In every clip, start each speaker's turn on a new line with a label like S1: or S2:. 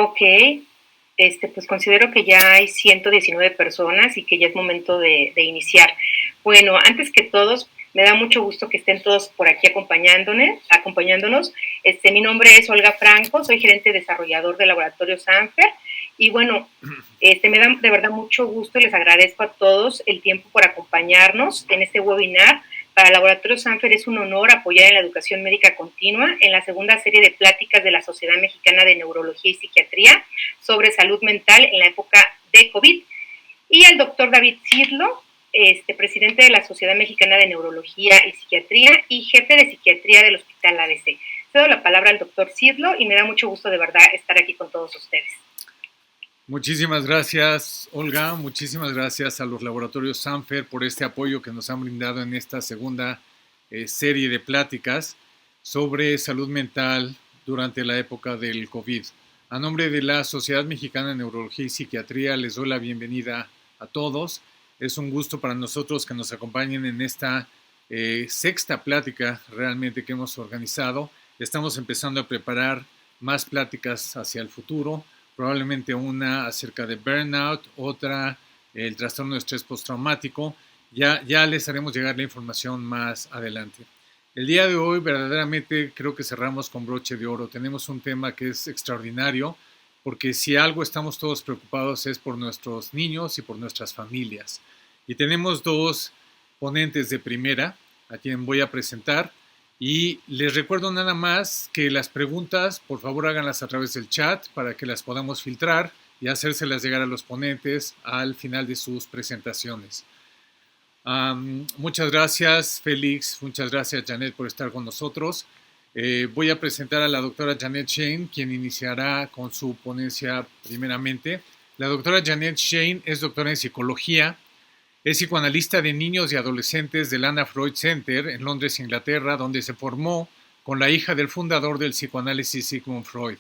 S1: Ok, pues considero que ya hay 119 personas y que ya es momento de iniciar. Bueno, antes que todos, me da mucho gusto que estén todos por aquí acompañándonos. Mi nombre es Olga Franco, soy gerente desarrollador del laboratorio Sanfer y bueno, me da de verdad mucho gusto y les agradezco a todos el tiempo por acompañarnos en este webinar. Para el Laboratorio Sanfer es un honor apoyar en la educación médica continua en la segunda serie de pláticas de la Sociedad Mexicana de Neurología y Psiquiatría sobre salud mental en la época de COVID. Y al doctor David Sidlo, presidente de la Sociedad Mexicana de Neurología y Psiquiatría y jefe de psiquiatría del Hospital ABC. Cedo la palabra al doctor Sidlo y me da mucho gusto de verdad estar aquí con todos ustedes.
S2: Muchísimas gracias, Olga. Muchísimas gracias a los laboratorios Sanfer por este apoyo que nos han brindado en esta segunda serie de pláticas sobre salud mental durante la época del COVID. A nombre de la Sociedad Mexicana de Neurología y Psiquiatría les doy la bienvenida a todos. Es un gusto para nosotros que nos acompañen en esta sexta plática realmente que hemos organizado. Estamos empezando a preparar más pláticas hacia el futuro. Probablemente una acerca de burnout, otra el trastorno de estrés postraumático. Ya les haremos llegar la información más adelante. El día de hoy verdaderamente creo que cerramos con broche de oro. Tenemos un tema que es extraordinario porque si algo estamos todos preocupados es por nuestros niños y por nuestras familias. Y tenemos dos ponentes de primera a quien voy a presentar. Y les recuerdo nada más que las preguntas, por favor háganlas a través del chat para que las podamos filtrar y hacérselas llegar a los ponentes al final de sus presentaciones. Muchas gracias, Félix. Muchas gracias, Janet, por estar con nosotros. Voy a presentar a la doctora Janet Shane, quien iniciará con su ponencia primeramente. La doctora Janet Shane es doctora en psicología. Es psicoanalista de niños y adolescentes del Anna Freud Center en Londres, Inglaterra, donde se formó con la hija del fundador del psicoanálisis, Sigmund Freud.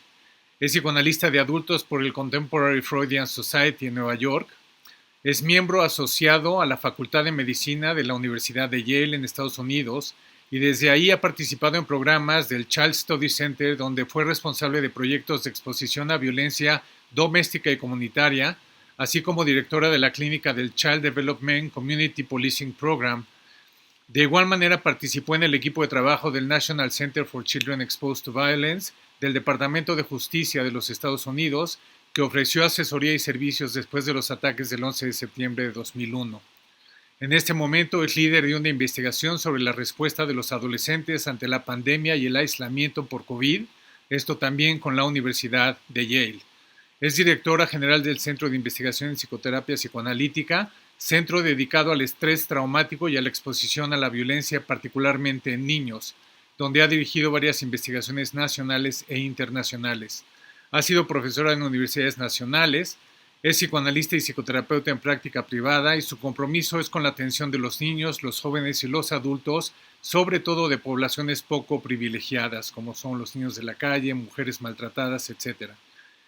S2: Es psicoanalista de adultos por el Contemporary Freudian Society en Nueva York. Es miembro asociado a la Facultad de Medicina de la Universidad de Yale en Estados Unidos y desde ahí ha participado en programas del Child Study Center, donde fue responsable de proyectos de exposición a violencia doméstica y comunitaria, así como directora de la clínica del Child Development Community Policing Program. De igual manera participó en el equipo de trabajo del National Center for Children Exposed to Violence del Departamento de Justicia de los Estados Unidos, que ofreció asesoría y servicios después de los ataques del 11 de septiembre de 2001. En este momento es líder de una investigación sobre la respuesta de los adolescentes ante la pandemia y el aislamiento por COVID, esto también con la Universidad de Yale. Es directora general del Centro de Investigación en Psicoterapia Psicoanalítica, centro dedicado al estrés traumático y a la exposición a la violencia, particularmente en niños, donde ha dirigido varias investigaciones nacionales e internacionales. Ha sido profesora en universidades nacionales, es psicoanalista y psicoterapeuta en práctica privada y su compromiso es con la atención de los niños, los jóvenes y los adultos, sobre todo de poblaciones poco privilegiadas, como son los niños de la calle, mujeres maltratadas, etc.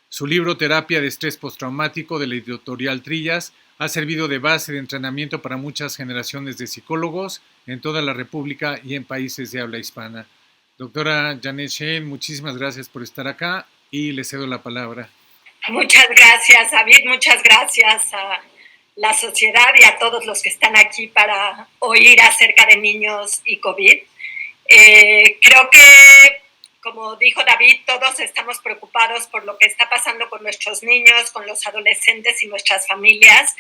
S2: Su libro Terapia de Estrés Postraumático de la editorial Trillas ha servido de base de entrenamiento para muchas generaciones de psicólogos en toda la República y en países de habla hispana. Doctora Janet Shane, muchísimas gracias por estar acá y le cedo la palabra.
S3: Muchas gracias, David. Muchas gracias a la sociedad y a todos los que están aquí para oír acerca de niños y COVID. Creo que, como dijo David, todos estamos preocupados por lo que está pasando con nuestros niños, con los adolescentes y nuestras familias.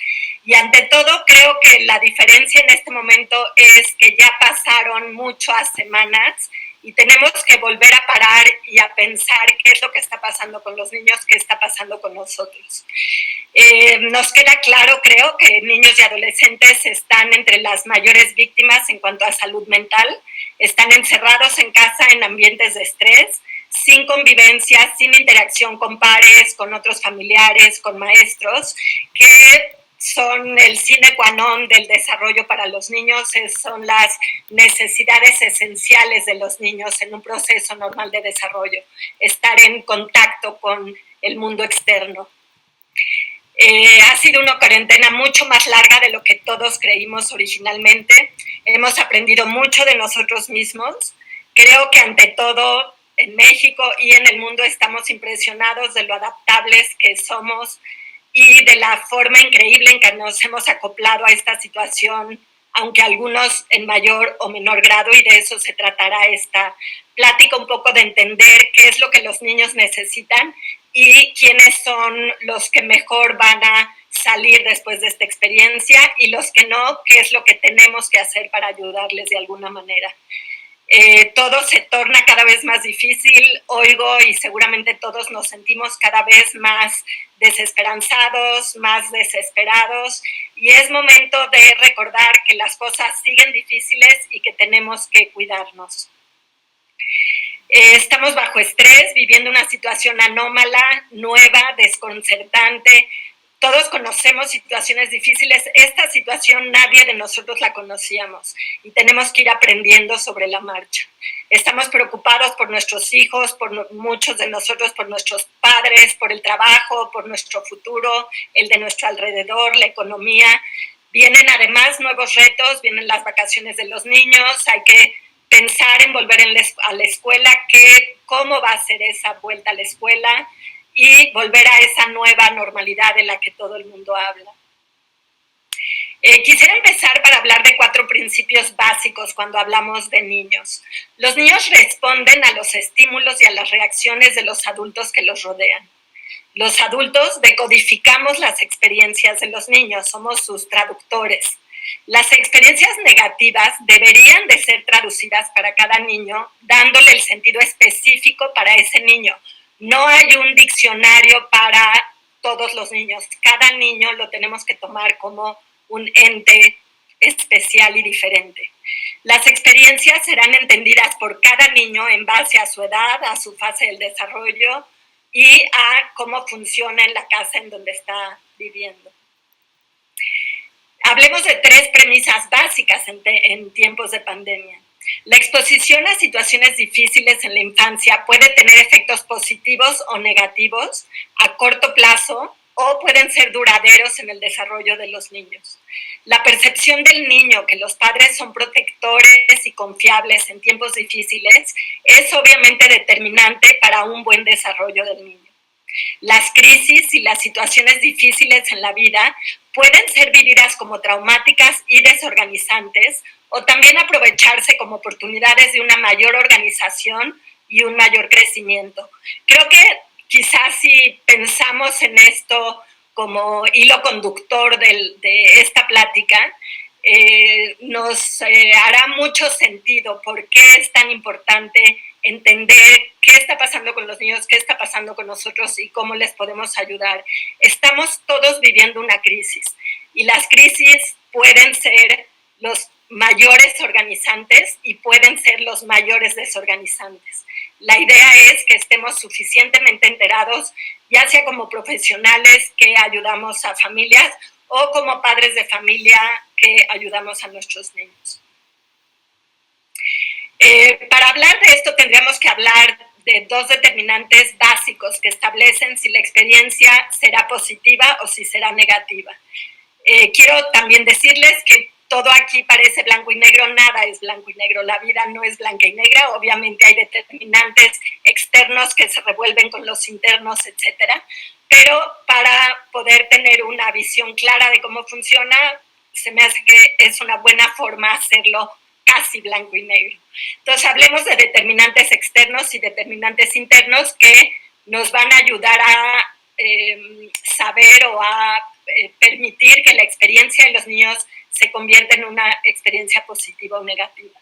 S3: Y ante todo, creo que la diferencia en este momento es que ya pasaron muchas semanas y tenemos que volver a parar y a pensar qué es lo que está pasando con los niños, qué está pasando con nosotros. Nos queda claro, creo, que niños y adolescentes están entre las mayores víctimas en cuanto a salud mental. Están encerrados en casa en ambientes de estrés, sin convivencia, sin interacción con pares, con otros familiares, con maestros, que son el sine qua non del desarrollo para los niños, son las necesidades esenciales de los niños en un proceso normal de desarrollo, estar en contacto con el mundo externo. Ha sido una cuarentena mucho más larga de lo que todos creímos originalmente. Hemos aprendido mucho de nosotros mismos. Creo que ante todo en México y en el mundo estamos impresionados de lo adaptables que somos y de la forma increíble en que nos hemos acoplado a esta situación, aunque algunos en mayor o menor grado, y de eso se tratará esta plática, un poco de entender qué es lo que los niños necesitan y quiénes son los que mejor van a salir después de esta experiencia y los que no, qué es lo que tenemos que hacer para ayudarles de alguna manera. Todo se torna cada vez más difícil, oigo, y seguramente todos nos sentimos cada vez más desesperanzados, más desesperados, y es momento de recordar que las cosas siguen difíciles y que tenemos que cuidarnos. Estamos bajo estrés, viviendo una situación anómala, nueva, desconcertante. Todos conocemos situaciones difíciles. Esta situación nadie de nosotros la conocíamos y tenemos que ir aprendiendo sobre la marcha. Estamos preocupados por nuestros hijos, por muchos de nosotros, por nuestros padres, por el trabajo, por nuestro futuro, el de nuestro alrededor, la economía. Vienen además nuevos retos, vienen las vacaciones de los niños, hay que pensar en volver a la escuela, cómo va a ser esa vuelta a la escuela, y volver a esa nueva normalidad de la que todo el mundo habla. Quisiera empezar para hablar de 4 principios básicos cuando hablamos de niños. Los niños responden a los estímulos y a las reacciones de los adultos que los rodean. Los adultos decodificamos las experiencias de los niños, somos sus traductores. Las experiencias negativas deberían de ser traducidas para cada niño, dándole el sentido específico para ese niño. No hay un diccionario para todos los niños. Cada niño lo tenemos que tomar como un ente especial y diferente. Las experiencias serán entendidas por cada niño en base a su edad, a su fase del desarrollo y a cómo funciona en la casa en donde está viviendo. Hablemos de 3 premisas básicas en tiempos de pandemia. La exposición a situaciones difíciles en la infancia puede tener efectos positivos o negativos a corto plazo o pueden ser duraderos en el desarrollo de los niños. La percepción del niño que los padres son protectores y confiables en tiempos difíciles es obviamente determinante para un buen desarrollo del niño. Las crisis y las situaciones difíciles en la vida pueden ser vividas como traumáticas y desorganizantes o también aprovecharse como oportunidades de una mayor organización y un mayor crecimiento. Creo que quizás si pensamos en esto como hilo conductor de esta plática, nos hará mucho sentido por qué es tan importante entender qué está pasando con los niños, qué está pasando con nosotros y cómo les podemos ayudar. Estamos todos viviendo una crisis y las crisis pueden ser los mayores organizantes y pueden ser los mayores desorganizantes. La idea es que estemos suficientemente enterados, ya sea como profesionales que ayudamos a familias o como padres de familia que ayudamos a nuestros niños. Para hablar de esto tendríamos que hablar de 2 determinantes básicos que establecen si la experiencia será positiva o si será negativa. Quiero también decirles que todo aquí parece blanco y negro, nada es blanco y negro, la vida no es blanca y negra, obviamente hay determinantes externos que se revuelven con los internos, etcétera, pero para poder tener una visión clara de cómo funciona, se me hace que es una buena forma hacerlo casi blanco y negro. Entonces hablemos de determinantes externos y determinantes internos que nos van a ayudar a saber o a permitir que la experiencia de los niños se convierta en una experiencia positiva o negativa.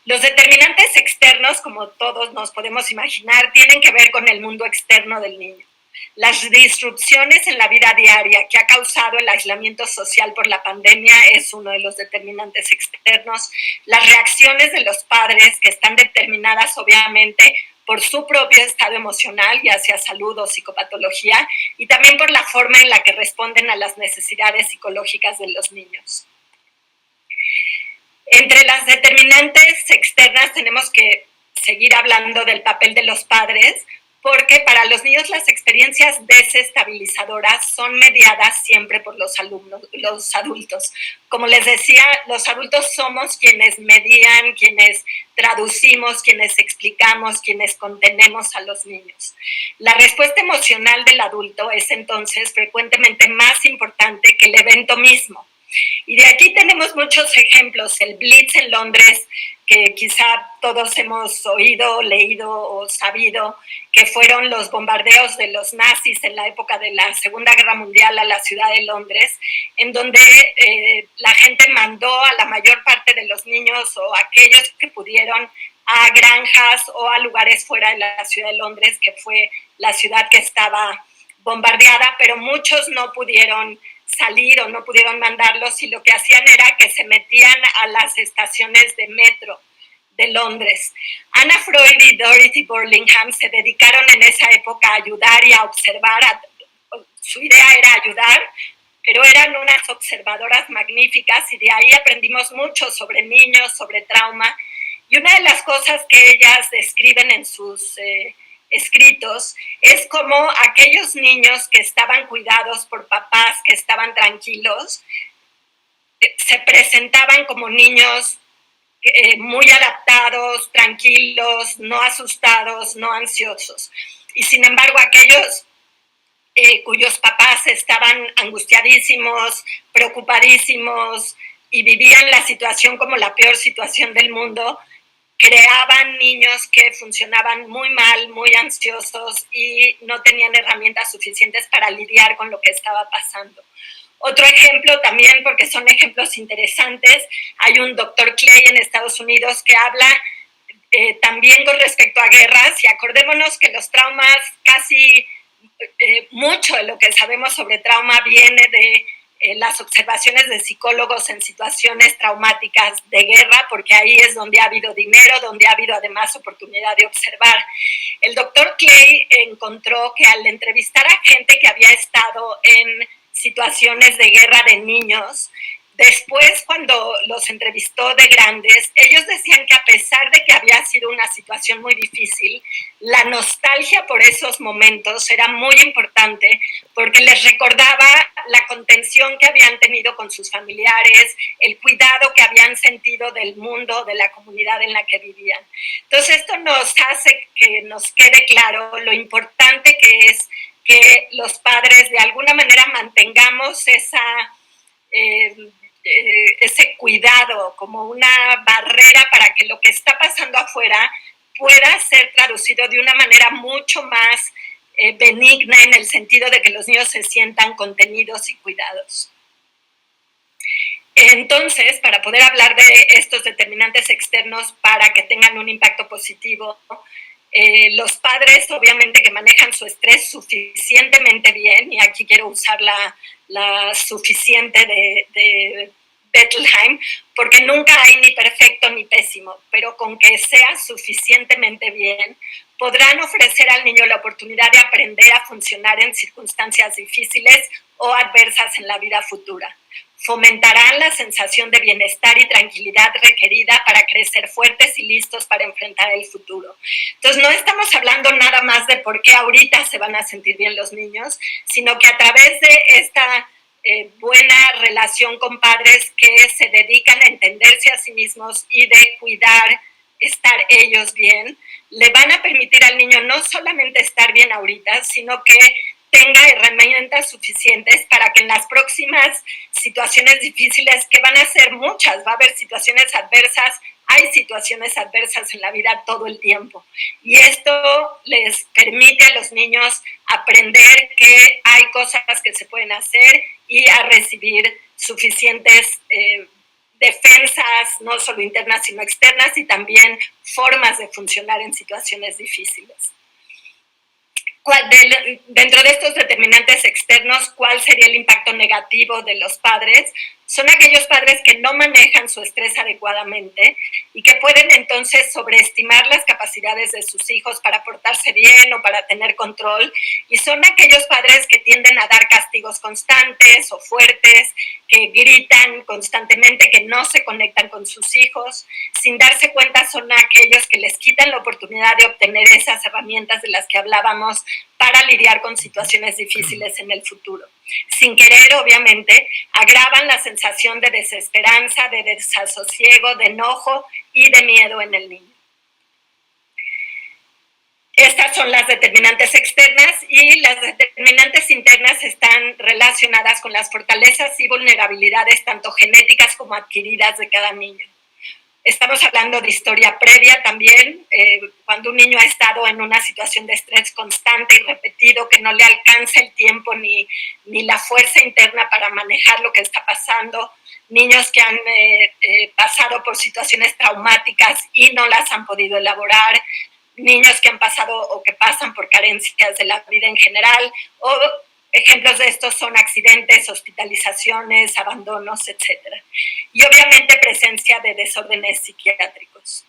S3: Los determinantes externos, como todos nos podemos imaginar, tienen que ver con el mundo externo del niño. Las disrupciones en la vida diaria que ha causado el aislamiento social por la pandemia es uno de los determinantes externos. Las reacciones de los padres, que están determinadas obviamente por su propio estado emocional, ya sea salud o psicopatología, y también por la forma en la que responden a las necesidades psicológicas de los niños. Entre las determinantes externas tenemos que seguir hablando del papel de los padres, porque para los niños las experiencias desestabilizadoras son mediadas siempre por los adultos. Como les decía, los adultos somos quienes median, quienes traducimos, quienes explicamos, quienes contenemos a los niños. La respuesta emocional del adulto es entonces frecuentemente más importante que el evento mismo. Y de aquí tenemos muchos ejemplos. El Blitz en Londres, que quizá todos hemos oído, leído o sabido, que fueron los bombardeos de los nazis en la época de la Segunda Guerra Mundial a la ciudad de Londres, en donde la gente mandó a la mayor parte de los niños o aquellos que pudieron a granjas o a lugares fuera de la ciudad de Londres, que fue la ciudad que estaba bombardeada, pero muchos no pudieron salir o no pudieron mandarlos, y lo que hacían era que se metían a las estaciones de metro de Londres. Anna Freud y Dorothy Burlingham se dedicaron en esa época a ayudar y a observar. Su idea era ayudar, pero eran unas observadoras magníficas, y de ahí aprendimos mucho sobre niños, sobre trauma. Y una de las cosas que ellas describen en sus escritos es como aquellos niños que estaban cuidados por papás que estaban tranquilos se presentaban como niños muy adaptados, tranquilos, no asustados, no ansiosos. Y sin embargo, aquellos cuyos papás estaban angustiadísimos, preocupadísimos y vivían la situación como la peor situación del mundo, creaban niños que funcionaban muy mal, muy ansiosos y no tenían herramientas suficientes para lidiar con lo que estaba pasando. Otro ejemplo también, porque son ejemplos interesantes, hay un doctor Clay en Estados Unidos que habla también con respecto a guerras, y acordémonos que los traumas, casi mucho de lo que sabemos sobre trauma viene de las observaciones de psicólogos en situaciones traumáticas de guerra, porque ahí es donde ha habido dinero, donde ha habido además oportunidad de observar. El doctor Clay encontró que al entrevistar a gente que había estado en situaciones de guerra de niños, después cuando los entrevistó de grandes, ellos decían que a pesar de que había sido una situación muy difícil, la nostalgia por esos momentos era muy importante porque les recordaba la contención que habían tenido con sus familiares, el cuidado que habían sentido del mundo, de la comunidad en la que vivían. Entonces esto nos hace que nos quede claro lo importante que es que los padres de alguna manera mantengamos ese cuidado como una barrera para que lo que está pasando afuera pueda ser traducido de una manera mucho más benigna, en el sentido de que los niños se sientan contenidos y cuidados. Entonces, para poder hablar de estos determinantes externos para que tengan un impacto positivo, los padres obviamente que manejan su estrés suficientemente bien, y aquí quiero usar la suficiente de Bettelheim, porque nunca hay ni perfecto ni pésimo, pero con que sea suficientemente bien, podrán ofrecer al niño la oportunidad de aprender a funcionar en circunstancias difíciles o adversas en la vida futura. Fomentarán la sensación de bienestar y tranquilidad requerida para crecer fuertes y listos para enfrentar el futuro. Entonces, no estamos hablando nada más de por qué ahorita se van a sentir bien los niños, sino que a través de esta buena relación con padres que se dedican a entenderse a sí mismos y de cuidar, estar ellos bien, le van a permitir al niño no solamente estar bien ahorita, sino que tenga herramientas suficientes para que en las próximas situaciones difíciles, que van a ser muchas, va a haber situaciones adversas, hay situaciones adversas en la vida todo el tiempo. Y esto les permite a los niños aprender que hay cosas que se pueden hacer y a recibir suficientes defensas, no solo internas, sino externas, y también formas de funcionar en situaciones difíciles. Dentro de estos determinantes externos, ¿cuál sería el impacto negativo de los padres son aquellos padres que no manejan su estrés adecuadamente y que pueden entonces sobreestimar las capacidades de sus hijos para portarse bien o para tener control, y son aquellos padres que tienden a dar castigos constantes o fuertes, que gritan constantemente, que no se conectan con sus hijos. Sin darse cuenta, son aquellos que les quitan la oportunidad de obtener esas herramientas de las que hablábamos para lidiar con situaciones difíciles en el futuro. Sin querer, obviamente, agravan la sensación de desesperanza, de desasosiego, de enojo y de miedo en el niño. Estas son las determinantes externas, y las determinantes internas están relacionadas con las fortalezas y vulnerabilidades tanto genéticas como adquiridas de cada niño. Estamos hablando de historia previa también, cuando un niño ha estado en una situación de estrés constante y repetido, que no le alcanza el tiempo ni la fuerza interna para manejar lo que está pasando. Niños que han pasado por situaciones traumáticas y no las han podido elaborar. Niños que han pasado o que pasan por carencias de la vida en general, o ejemplos de estos son accidentes, hospitalizaciones, abandonos, etc. Y obviamente presencia de desórdenes psiquiátricos.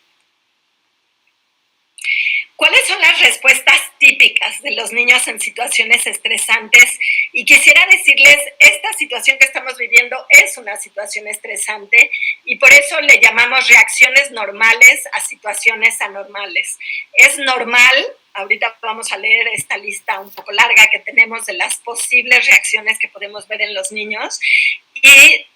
S3: ¿Cuáles son las respuestas típicas de los niños en situaciones estresantes? Y quisiera decirles, esta situación que estamos viviendo es una situación estresante, y por eso le llamamos reacciones normales a situaciones anormales. Es normal, ahorita vamos a leer esta lista un poco larga que tenemos de las posibles reacciones que podemos ver en los niños, y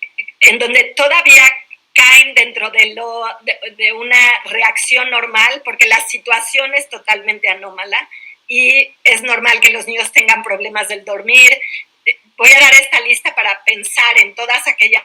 S3: en donde todavía caen dentro de una reacción normal, porque la situación es totalmente anómala y es normal que los niños tengan problemas del dormir. Voy a dar esta lista para pensar en todas aquellas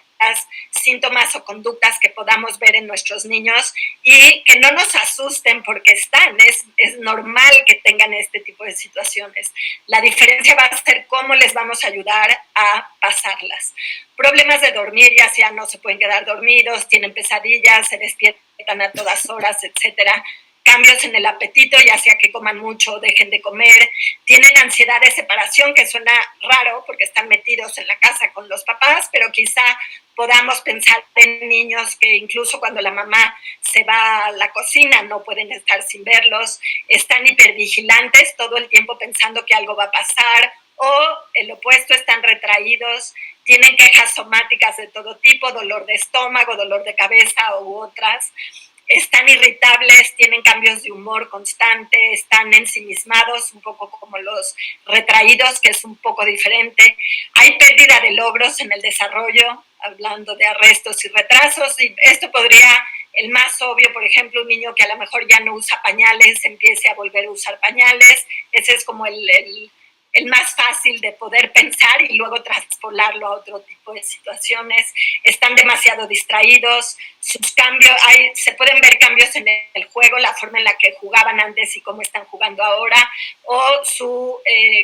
S3: síntomas o conductas que podamos ver en nuestros niños y que no nos asusten porque están. Es normal que tengan este tipo de situaciones. La diferencia va a ser cómo les vamos a ayudar a pasarlas. Problemas de dormir, ya sea no se pueden quedar dormidos, tienen pesadillas, se despiertan a todas horas, etcétera. Cambios en el apetito, ya sea que coman mucho o dejen de comer. Tienen ansiedad de separación, que suena raro porque están metidos en la casa con los papás, pero quizá podamos pensar en niños que incluso cuando la mamá se va a la cocina no pueden estar sin verlos. Están hipervigilantes, todo el tiempo pensando que algo va a pasar, o el opuesto, están retraídos, tienen quejas somáticas de todo tipo, dolor de estómago, dolor de cabeza u otras. Están irritables, tienen cambios de humor constante, están ensimismados, un poco como los retraídos, que es un poco diferente. Hay pérdida de logros en el desarrollo, hablando de arrestos y retrasos, y esto podría, el más obvio, por ejemplo, un niño que a lo mejor ya no usa pañales, empiece a volver a usar pañales. Ese es como el más fácil de poder pensar y luego traspolarlo a otro tipo de situaciones. Están demasiado distraídos, sus cambios, se pueden ver cambios en el juego, la forma en la que jugaban antes y cómo están jugando ahora, o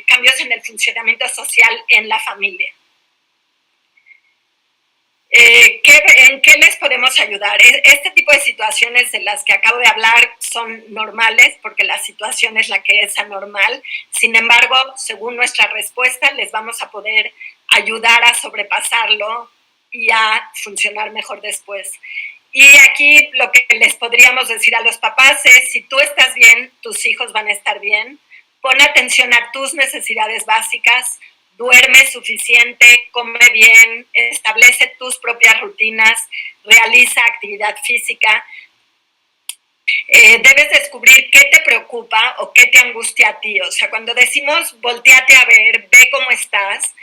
S3: cambios en el funcionamiento social en la familia. ¿En qué les podemos ayudar? Este tipo de situaciones de las que acabo de hablar son normales porque la situación es la que es anormal. Sin embargo, según nuestra respuesta, les vamos a poder ayudar a sobrepasarlo y a funcionar mejor después. Y aquí lo que les podríamos decir a los papás es, si tú estás bien, tus hijos van a estar bien. Pon atención a tus necesidades básicas. Duerme suficiente, come bien, establece tus propias rutinas, realiza actividad física. Debes descubrir qué te preocupa o qué te angustia a ti. O sea, cuando decimos volteate a ver, ve cómo estás,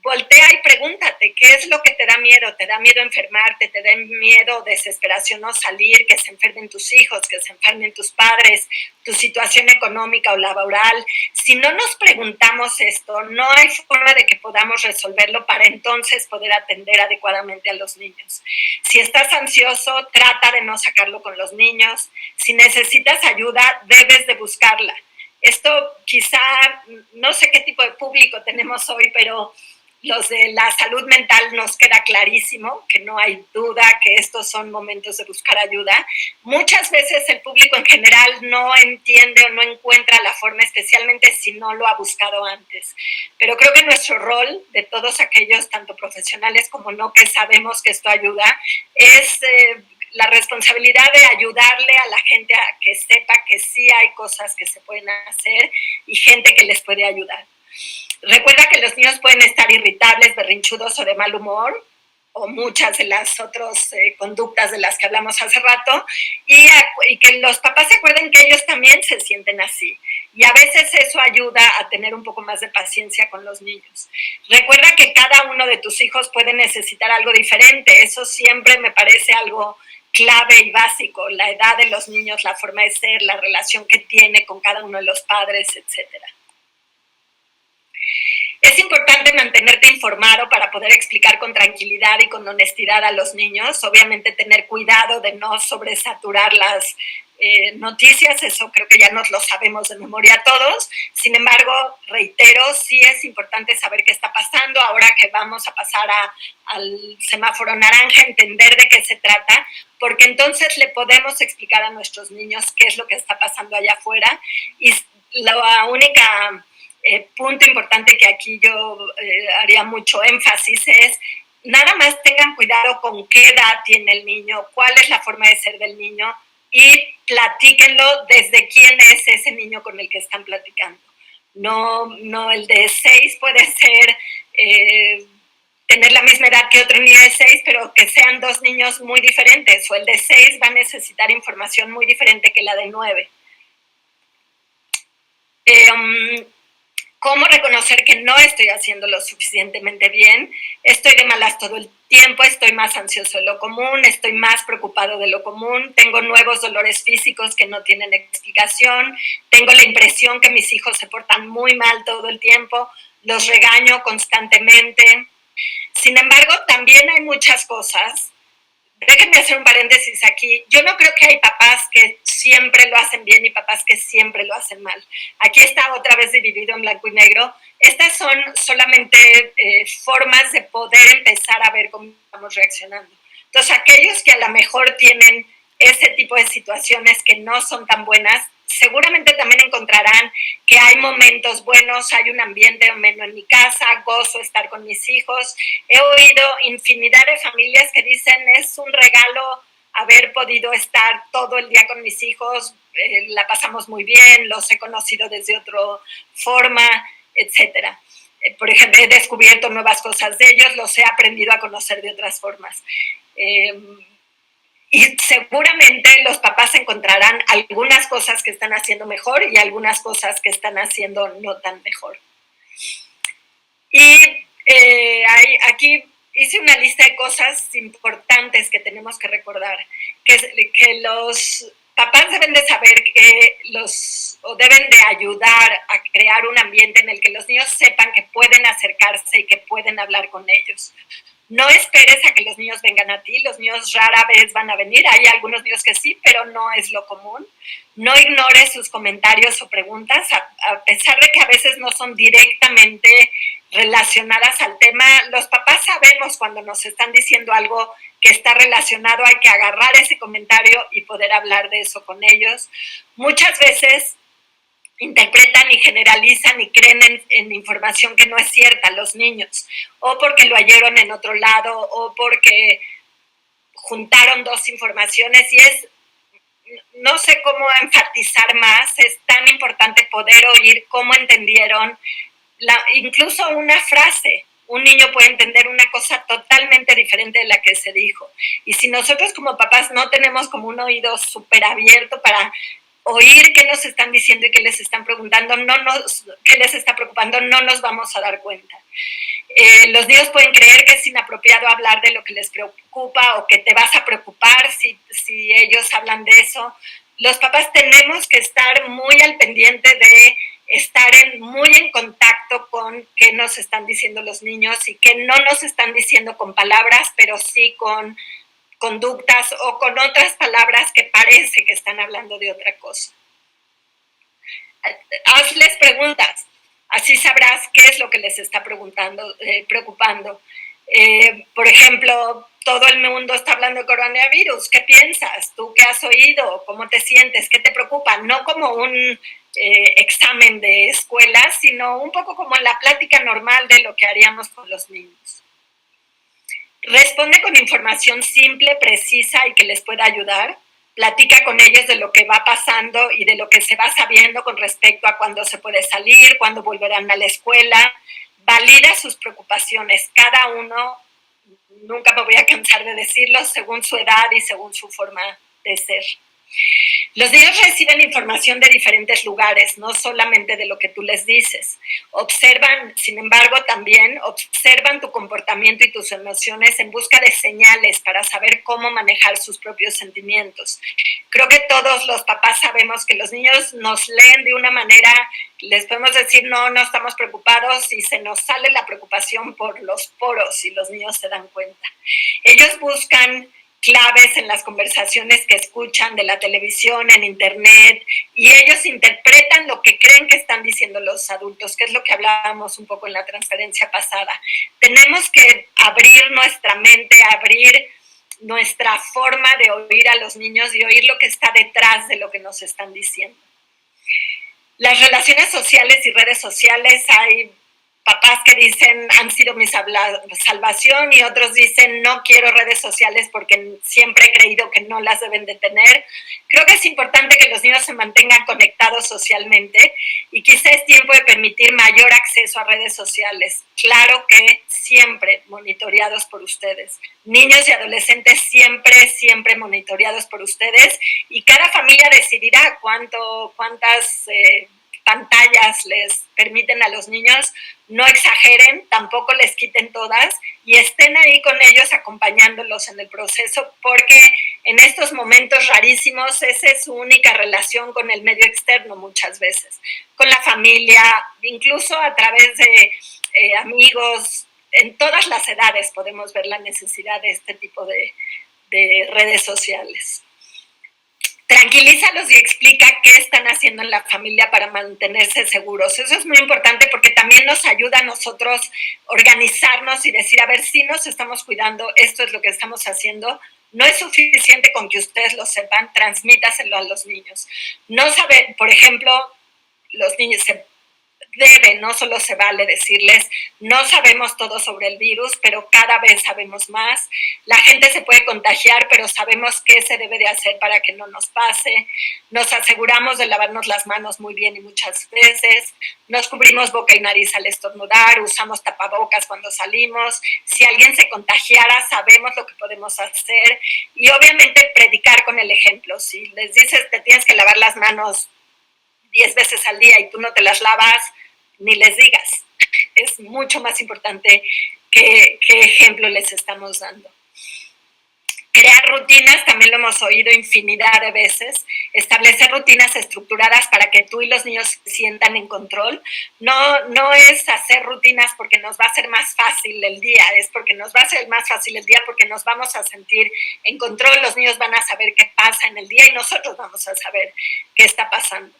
S3: voltea y pregúntate, ¿qué es lo que te da miedo? ¿Te da miedo enfermarte? ¿Te da miedo o desesperación no salir? ¿Que se enfermen tus hijos? ¿Que se enfermen tus padres? ¿Tu situación económica o laboral? Si no nos preguntamos esto, no hay forma de que podamos resolverlo para entonces poder atender adecuadamente a los niños. Si estás ansioso, trata de no sacarlo con los niños. Si necesitas ayuda, debes de buscarla. Esto quizá, no sé qué tipo de público tenemos hoy, pero los de la salud mental nos queda clarísimo que no hay duda que estos son momentos de buscar ayuda. Muchas veces el público en general no entiende o no encuentra la forma, especialmente si no lo ha buscado antes. Pero creo que nuestro rol de todos aquellos, tanto profesionales como no, que sabemos que esto ayuda, es la responsabilidad de ayudarle a la gente a que sepa que sí hay cosas que se pueden hacer y gente que les puede ayudar. Recuerda que los niños pueden estar irritables, berrinchudos o de mal humor, o muchas de las otras conductas de las que hablamos hace rato, y que los papás se acuerden que ellos también se sienten así. Y a veces eso ayuda a tener un poco más de paciencia con los niños. Recuerda que cada uno de tus hijos puede necesitar algo diferente. Eso siempre me parece algo clave y básico. La edad de los niños, la forma de ser, la relación que tiene con cada uno de los padres, etcétera. Es importante mantenerte informado para poder explicar con tranquilidad y con honestidad a los niños. Obviamente tener cuidado de no sobresaturar las noticias, eso creo que ya nos lo sabemos de memoria todos. Sin embargo, reitero, sí es importante saber qué está pasando. Ahora que vamos a pasar al semáforo naranja, entender de qué se trata, porque entonces le podemos explicar a nuestros niños qué es lo que está pasando allá afuera. Y la única punto importante que aquí yo haría mucho énfasis es nada más tengan cuidado con qué edad tiene el niño, cuál es la forma de ser del niño y platíquenlo desde quién es ese niño con el que están platicando. No el de 6 puede ser tener la misma edad que otro niño de 6, pero que sean dos niños muy diferentes, o el de 6 va a necesitar información muy diferente que la de 9. ¿Cómo reconocer que no estoy haciendo lo suficientemente bien? Estoy de malas todo el tiempo, estoy más ansioso de lo común, estoy más preocupado de lo común, tengo nuevos dolores físicos que no tienen explicación, tengo la impresión que mis hijos se portan muy mal todo el tiempo, los regaño constantemente. Sin embargo, también hay muchas cosas. Déjenme hacer un paréntesis aquí. Yo no creo que hay papás que siempre lo hacen bien y papás que siempre lo hacen mal. Aquí está otra vez dividido en blanco y negro. Estas son solamente formas de poder empezar a ver cómo estamos reaccionando. Entonces, aquellos que a lo mejor tienen ese tipo de situaciones que no son tan buenas, seguramente también encontrarán que hay momentos buenos, hay un ambiente ameno en mi casa, gozo estar con mis hijos. He oído infinidad de familias que dicen es un regalo haber podido estar todo el día con mis hijos, la pasamos muy bien, los he conocido desde otra forma, etcétera. Por ejemplo, he descubierto nuevas cosas de ellos, los he aprendido a conocer de otras formas. Y seguramente los papás encontrarán algunas cosas que están haciendo mejor y algunas cosas que están haciendo no tan mejor. Y aquí hice una lista de cosas importantes que tenemos que recordar, que los papás deben de saber o deben de ayudar a crear un ambiente en el que los niños sepan que pueden acercarse y que pueden hablar con ellos. No esperes a que los niños vengan a ti, los niños rara vez van a venir, hay algunos niños que sí, pero no es lo común. No ignores sus comentarios o preguntas, a pesar de que a veces no son directamente relacionadas al tema. Los papás sabemos cuando nos están diciendo algo que está relacionado, hay que agarrar ese comentario y poder hablar de eso con ellos. Muchas veces interpretan y generalizan y creen en información que no es cierta los niños, o porque lo oyeron en otro lado, o porque juntaron dos informaciones, y no sé cómo enfatizar más, es tan importante poder oír cómo entendieron incluso una frase. Un niño puede entender una cosa totalmente diferente de la que se dijo, y si nosotros como papás no tenemos como un oído súper abierto para oír qué nos están diciendo y qué les están preguntando, qué les está preocupando, no nos vamos a dar cuenta. Los niños pueden creer que es inapropiado hablar de lo que les preocupa o que te vas a preocupar si ellos hablan de eso. Los papás tenemos que estar muy al pendiente de estar muy en contacto con qué nos están diciendo los niños y qué no nos están diciendo con palabras, pero sí con conductas o con otras palabras que parece que están hablando de otra cosa. Hazles preguntas. Así sabrás qué es lo que les está preocupando. Por ejemplo, todo el mundo está hablando de coronavirus. ¿Qué piensas? ¿Tú qué has oído? ¿Cómo te sientes? ¿Qué te preocupa? No como un examen de escuela, sino un poco como en la plática normal de lo que haríamos con los niños. Responde con información simple, precisa y que les pueda ayudar. Platica con ellos de lo que va pasando y de lo que se va sabiendo con respecto a cuándo se puede salir, cuándo volverán a la escuela. Valida sus preocupaciones, cada uno, nunca me voy a cansar de decirlo, según su edad y según su forma de ser. Los niños reciben información de diferentes lugares, no solamente de lo que tú les dices. Observan, sin embargo, también observan tu comportamiento y tus emociones en busca de señales para saber cómo manejar sus propios sentimientos. Creo que todos los papás sabemos que los niños nos leen de una manera, les podemos decir no estamos preocupados y se nos sale la preocupación por los poros y los niños se dan cuenta. Ellos buscan claves en las conversaciones que escuchan de la televisión, en internet, y ellos interpretan lo que creen que están diciendo los adultos, que es lo que hablábamos un poco en la transferencia pasada. Tenemos que abrir nuestra mente, abrir nuestra forma de oír a los niños y oír lo que está detrás de lo que nos están diciendo. Las relaciones sociales y redes sociales, hay papás que dicen han sido mi salvación y otros dicen no quiero redes sociales porque siempre he creído que no las deben de tener. Creo que es importante que los niños se mantengan conectados socialmente y quizá es tiempo de permitir mayor acceso a redes sociales. Claro que siempre monitoreados por ustedes. Niños y adolescentes siempre monitoreados por ustedes y cada familia decidirá cuántas pantallas les permiten a los niños. No exageren, tampoco les quiten todas y estén ahí con ellos acompañándolos en el proceso porque en estos momentos rarísimos esa es su única relación con el medio externo muchas veces, con la familia, incluso a través de amigos, en todas las edades podemos ver la necesidad de este tipo de redes sociales. Tranquilízalos y explica qué están haciendo en la familia para mantenerse seguros. Eso es muy importante porque también nos ayuda a nosotros organizarnos y decir, a ver, si nos estamos cuidando, esto es lo que estamos haciendo. No es suficiente con que ustedes lo sepan, transmítaselo a los niños. No saben, por ejemplo, los niños no solo se vale decirles, no sabemos todo sobre el virus, pero cada vez sabemos más. La gente se puede contagiar, pero sabemos qué se debe de hacer para que no nos pase. Nos aseguramos de lavarnos las manos muy bien y muchas veces. Nos cubrimos boca y nariz al estornudar, usamos tapabocas cuando salimos. Si alguien se contagiara, sabemos lo que podemos hacer. Y obviamente predicar con el ejemplo. Si les dices, te tienes que lavar las manos 10 veces al día y tú no te las lavas, ni les digas. Es mucho más importante qué ejemplo les estamos dando. Crear rutinas, también lo hemos oído infinidad de veces. Establecer rutinas estructuradas para que tú y los niños se sientan en control. No es hacer rutinas porque nos va a hacer más fácil el día, es porque nos va a hacer más fácil el día porque nos vamos a sentir en control. Los niños van a saber qué pasa en el día y nosotros vamos a saber qué está pasando.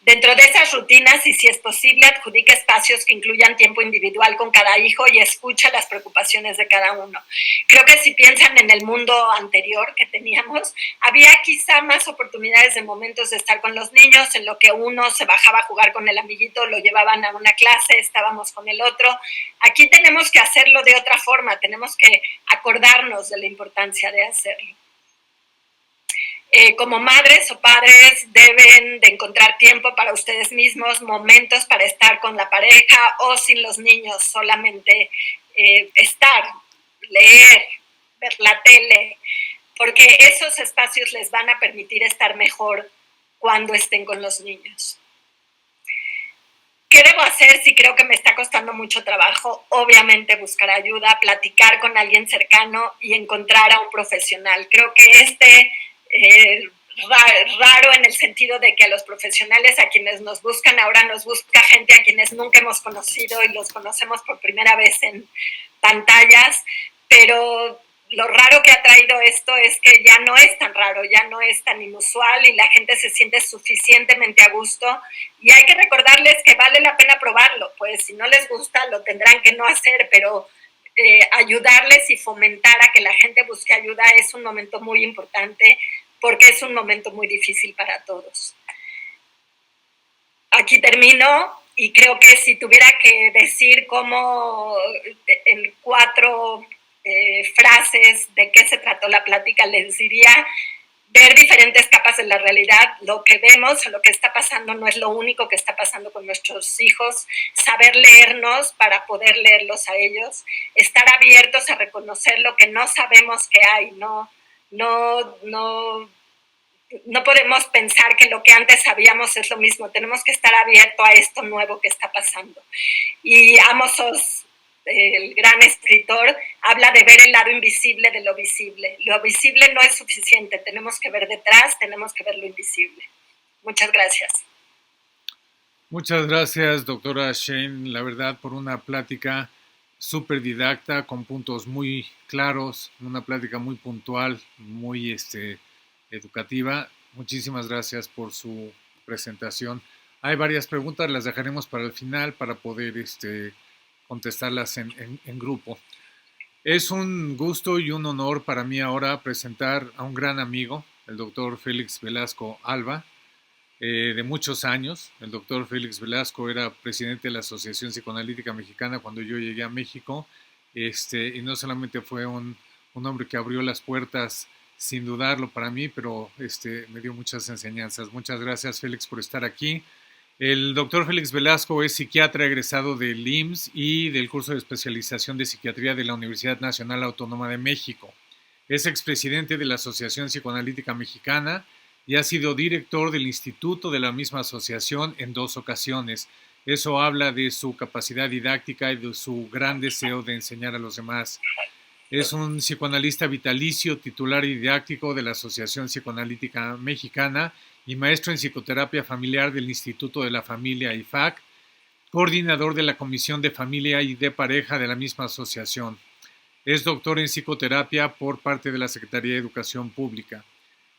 S3: Dentro de esas rutinas, y si es posible, adjudica espacios que incluyan tiempo individual con cada hijo y escucha las preocupaciones de cada uno. Creo que si piensan en el mundo anterior que teníamos, había quizá más oportunidades de momentos de estar con los niños, en lo que uno se bajaba a jugar con el amiguito, lo llevaban a una clase, estábamos con el otro. Aquí tenemos que hacerlo de otra forma, tenemos que acordarnos de la importancia de hacerlo. Como madres o padres deben de encontrar tiempo para ustedes mismos, momentos para estar con la pareja o sin los niños, solamente estar, leer, ver la tele, porque esos espacios les van a permitir estar mejor cuando estén con los niños. ¿Qué debo hacer si creo que me está costando mucho trabajo? Obviamente buscar ayuda, platicar con alguien cercano y encontrar a un profesional. Creo que raro en el sentido de que a los profesionales a quienes nos buscan ahora nos busca gente a quienes nunca hemos conocido y los conocemos por primera vez en pantallas, pero lo raro que ha traído esto es que ya no es tan raro, ya no es tan inusual y la gente se siente suficientemente a gusto y hay que recordarles que vale la pena probarlo, pues si no les gusta lo tendrán que no hacer, pero ayudarles y fomentar a que la gente busque ayuda es un momento muy importante porque es un momento muy difícil para todos. Aquí termino y creo que si tuviera que decir cómo en 4 frases de qué se trató la plática, les diría ver diferentes capas de la realidad, lo que vemos o lo que está pasando no es lo único que está pasando con nuestros hijos, saber leernos para poder leerlos a ellos, estar abiertos a reconocer lo que no sabemos que hay, no podemos pensar que lo que antes sabíamos es lo mismo, tenemos que estar abiertos a esto nuevo que está pasando. Y Amos Oz, el gran escritor, habla de ver el lado invisible de lo visible. Lo visible no es suficiente, tenemos que ver detrás, tenemos que ver lo invisible. Muchas gracias.
S2: Muchas gracias, doctora Shane, la verdad, por una plática súper didacta, con puntos muy claros, una plática muy puntual, muy educativa. Muchísimas gracias por su presentación. Hay varias preguntas, las dejaremos para el final para poder contestarlas en grupo. Es un gusto y un honor para mí ahora presentar a un gran amigo, el doctor Félix Velasco Alba, de muchos años. El doctor Félix Velasco era presidente de la Asociación Psicoanalítica Mexicana cuando yo llegué a México, y no solamente fue un hombre que abrió las puertas sin dudarlo para mí, pero me dio muchas enseñanzas. Muchas gracias, Félix, por estar aquí. El doctor Félix Velasco es psiquiatra egresado del IMSS y del curso de especialización de psiquiatría de la Universidad Nacional Autónoma de México. Es expresidente de la Asociación Psicoanalítica Mexicana y ha sido director del instituto de la misma asociación en 2 ocasiones. Eso habla de su capacidad didáctica y de su gran deseo de enseñar a los demás. Es un psicoanalista vitalicio, titular y didáctico de la Asociación Psicoanalítica Mexicana y maestro en psicoterapia familiar del Instituto de la Familia IFAC, coordinador de la Comisión de Familia y de Pareja de la misma asociación. Es doctor en psicoterapia por parte de la Secretaría de Educación Pública.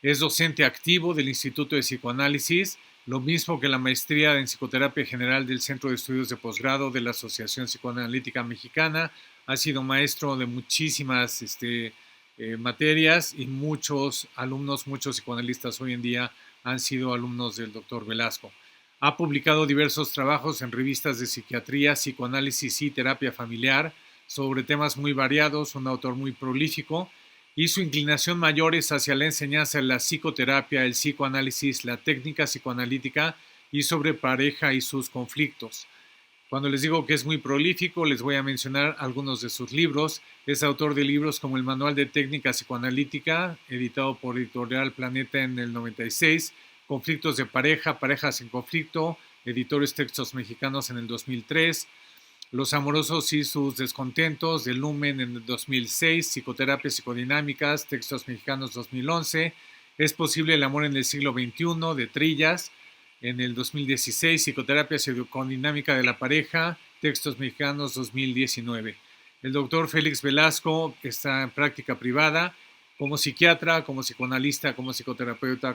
S2: Es docente activo del Instituto de Psicoanálisis, lo mismo que la maestría en psicoterapia general del Centro de Estudios de Posgrado de la Asociación Psicoanalítica Mexicana. Ha sido maestro de muchísimas materias y muchos alumnos, muchos psicoanalistas hoy en día han sido alumnos del doctor Velasco. Ha publicado diversos trabajos en revistas de psiquiatría, psicoanálisis y terapia familiar sobre temas muy variados, un autor muy prolífico, y su inclinación mayor es hacia la enseñanza de la psicoterapia, el psicoanálisis, la técnica psicoanalítica y sobre pareja y sus conflictos. Cuando les digo que es muy prolífico, les voy a mencionar algunos de sus libros. Es autor de libros como el Manual de Técnica Psicoanalítica, editado por Editorial Planeta en el 96, Conflictos de pareja, Parejas en conflicto, Editores Textos Mexicanos en el 2003, Los amorosos y sus descontentos, de Lumen en el 2006, Psicoterapia Psicodinámicas, Textos Mexicanos 2011, Es posible el amor en el siglo XXI, de Trillas, en el 2016, Psicoterapia Psicodinámica de la pareja, Textos Mexicanos 2019. El doctor Félix Velasco está en práctica privada como psiquiatra, como psicoanalista, como psicoterapeuta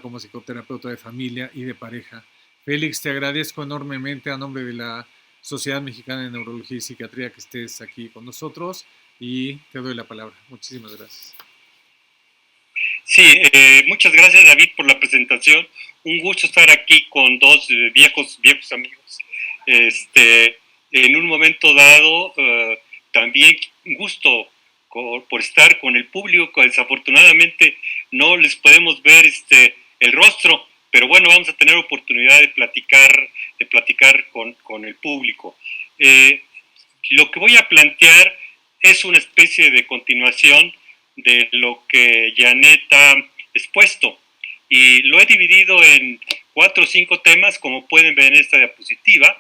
S2: de familia y de pareja. Félix, te agradezco enormemente a nombre de la Sociedad Mexicana de Neurología y Psiquiatría que estés aquí con nosotros y te doy la palabra. Muchísimas gracias.
S4: Sí, muchas gracias, David, por la presentación. Un gusto estar aquí con 2 viejos amigos. En un momento dado, también un gusto por estar con el público. Desafortunadamente no les podemos ver el rostro, pero bueno, vamos a tener oportunidad de platicar con el público. Lo que voy a plantear es una especie de continuación de lo que Janet ha expuesto y lo he dividido en 4 o 5 temas, como pueden ver en esta diapositiva.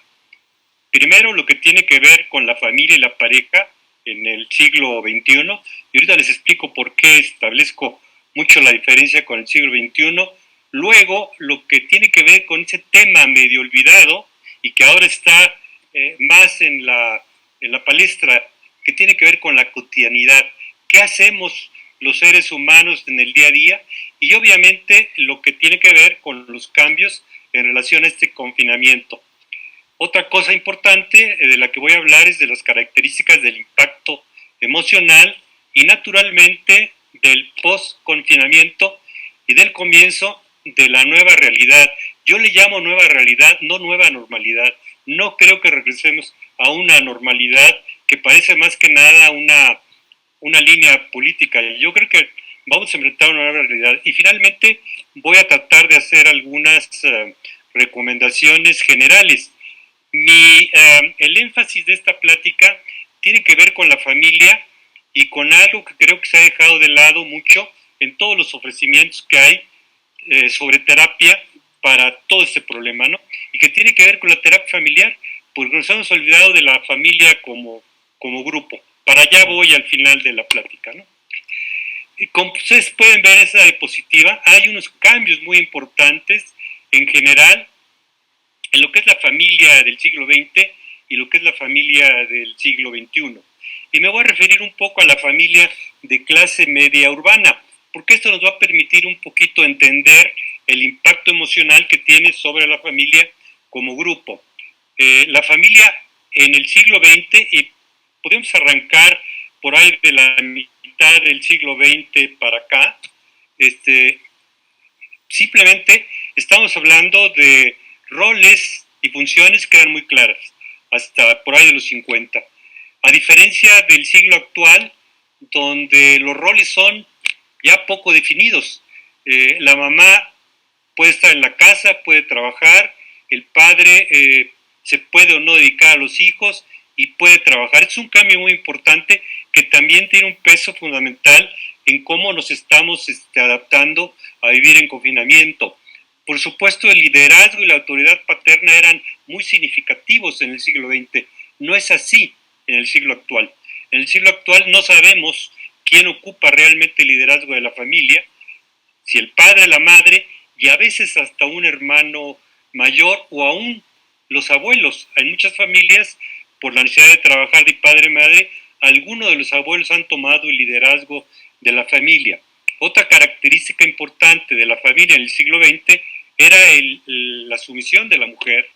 S4: Primero, lo que tiene que ver con la familia y la pareja en el siglo XXI, y ahorita les explico por qué establezco mucho la diferencia con el siglo XXI. Luego, lo que tiene que ver con ese tema medio olvidado y que ahora está más en la palestra, que tiene que ver con la cotidianidad. ¿Qué hacemos los seres humanos en el día a día y obviamente lo que tiene que ver con los cambios en relación a este confinamiento. Otra cosa importante de la que voy a hablar es de las características del impacto emocional y naturalmente del post-confinamiento y del comienzo de la nueva realidad. Yo le llamo nueva realidad, no nueva normalidad. No creo que regresemos a una normalidad que parece más que nada una línea política. Yo creo que vamos a enfrentar una nueva realidad. Y finalmente voy a tratar de hacer algunas recomendaciones generales. El énfasis de esta plática tiene que ver con la familia y con algo que creo que se ha dejado de lado mucho en todos los ofrecimientos que hay sobre terapia para todo este problema, ¿no? Y que tiene que ver con la terapia familiar, porque nos hemos olvidado de la familia como grupo. Para allá voy al final de la plática, ¿no? Y como ustedes pueden ver esa diapositiva, hay unos cambios muy importantes en general en lo que es la familia del siglo XX y lo que es la familia del siglo XXI. Y me voy a referir un poco a la familia de clase media urbana, porque esto nos va a permitir un poquito entender el impacto emocional que tiene sobre la familia como grupo. La familia en el siglo XX, y podemos arrancar por ahí de la mitad del siglo XX para acá, simplemente estamos hablando de roles y funciones que eran muy claras, hasta por ahí de los 50. A diferencia del siglo actual, donde los roles son ya poco definidos. La mamá puede estar en la casa, puede trabajar, el padre se puede o no dedicar a los hijos y puede trabajar. Es un cambio muy importante que también tiene un peso fundamental en cómo nos estamos adaptando a vivir en confinamiento. Por supuesto, el liderazgo y la autoridad paterna eran muy significativos en el siglo XX. No es así en el siglo actual. En el siglo actual no sabemos quién ocupa realmente el liderazgo de la familia, si el padre, la madre y a veces hasta un hermano mayor o aún los abuelos. En muchas familias, por la necesidad de trabajar de padre y madre, algunos de los abuelos han tomado el liderazgo de la familia. Otra característica importante de la familia en el siglo XX era la sumisión de la mujer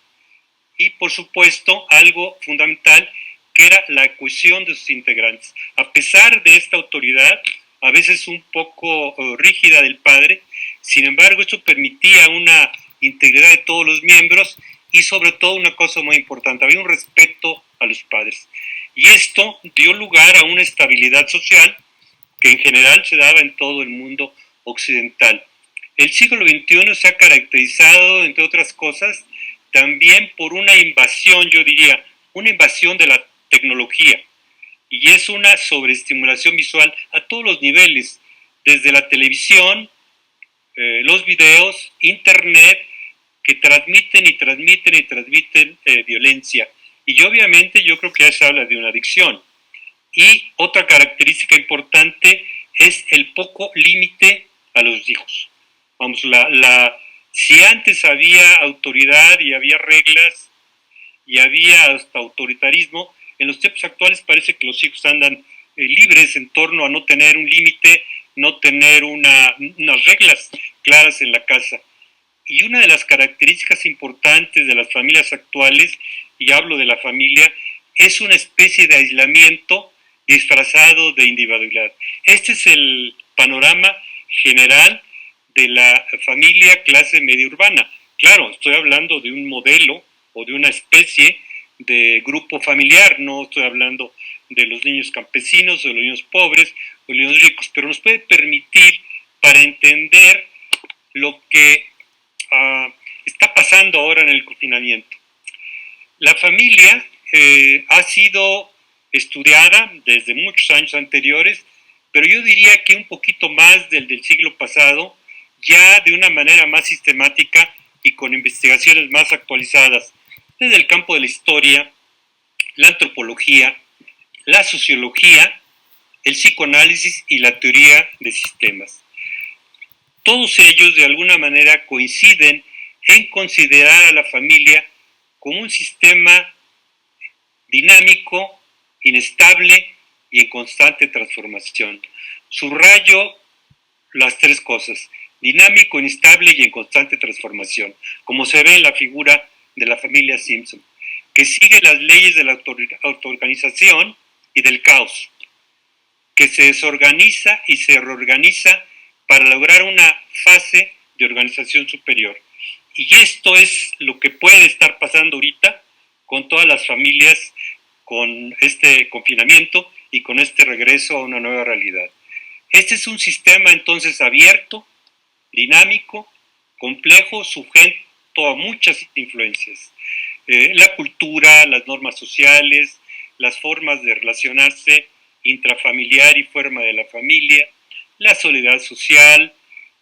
S4: y, por supuesto, algo fundamental que era la cohesión de sus integrantes. A pesar de esta autoridad, a veces un poco rígida del padre, sin embargo, esto permitía una integridad de todos los miembros y, sobre todo, una cosa muy importante, había un respeto a los padres. Y esto dio lugar a una estabilidad social que en general se daba en todo el mundo occidental. El siglo XXI se ha caracterizado, entre otras cosas, también por una invasión, yo diría, una invasión de la tecnología. Y es una sobreestimulación visual a todos los niveles, desde la televisión, los videos, internet, que transmiten y transmiten y transmiten violencia. Y obviamente yo creo que ya se habla de una adicción. Y otra característica importante es el poco límite a los hijos. Vamos, si antes había autoridad y había reglas y había hasta autoritarismo, en los tiempos actuales parece que los hijos andan libres en torno a no tener un límite, no tener unas reglas claras en la casa. Y una de las características importantes de las familias actuales, y hablo de la familia, es una especie de aislamiento disfrazado de individualidad. Este es el panorama general de la familia clase media urbana. Claro, estoy hablando de un modelo o de una especie de grupo familiar, no estoy hablando de los niños campesinos o de los niños pobres o de los niños ricos, pero nos puede permitir para entender lo que está pasando ahora en el confinamiento. La familia ha sido estudiada desde muchos años anteriores, pero yo diría que un poquito más del siglo pasado, ya de una manera más sistemática y con investigaciones más actualizadas, desde el campo de la historia, la antropología, la sociología, el psicoanálisis y la teoría de sistemas. Todos ellos de alguna manera coinciden en considerar a la familia como un sistema dinámico, inestable y en constante transformación. Subrayo las tres cosas: dinámico, inestable y en constante transformación, como se ve en la figura de la familia Simpson, que sigue las leyes de la autoorganización y del caos, que se desorganiza y se reorganiza para lograr una fase de organización superior. Y esto es lo que puede estar pasando ahorita con todas las familias, con este confinamiento y con este regreso a una nueva realidad. Este es un sistema entonces abierto, dinámico, complejo, sujeto a muchas influencias. La cultura, las normas sociales, las formas de relacionarse intrafamiliar y fuera de la familia, la soledad social,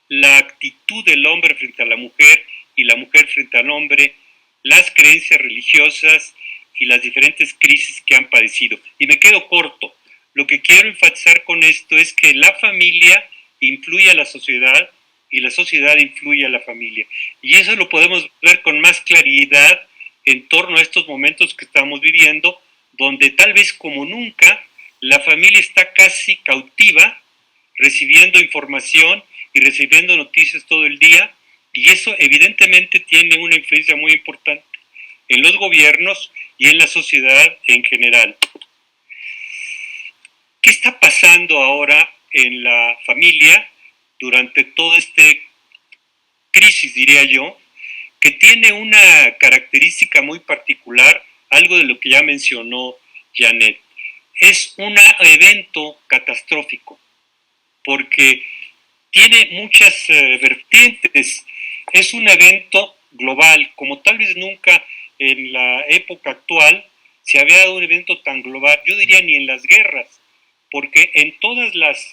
S4: la actitud del hombre frente a la mujer y la mujer frente al hombre, las creencias religiosas y las diferentes crisis que han padecido. Y me quedo corto. Lo que quiero enfatizar con esto es que la familia influye a la sociedad y la sociedad influye a la familia. Y eso lo podemos ver con más claridad en torno a estos momentos que estamos viviendo, donde tal vez como nunca la familia está casi cautiva, recibiendo información y recibiendo noticias todo el día, y eso evidentemente tiene una influencia muy importante en los gobiernos y en la sociedad en general. ¿Qué está pasando ahora en la familia durante toda esta crisis, diría yo, que tiene una característica muy particular, algo de lo que ya mencionó Janet? Es un evento catastrófico, porque tiene muchas vertientes. Es un evento global, como tal vez nunca en la época actual se había dado un evento tan global, yo diría ni en las guerras, porque en todas las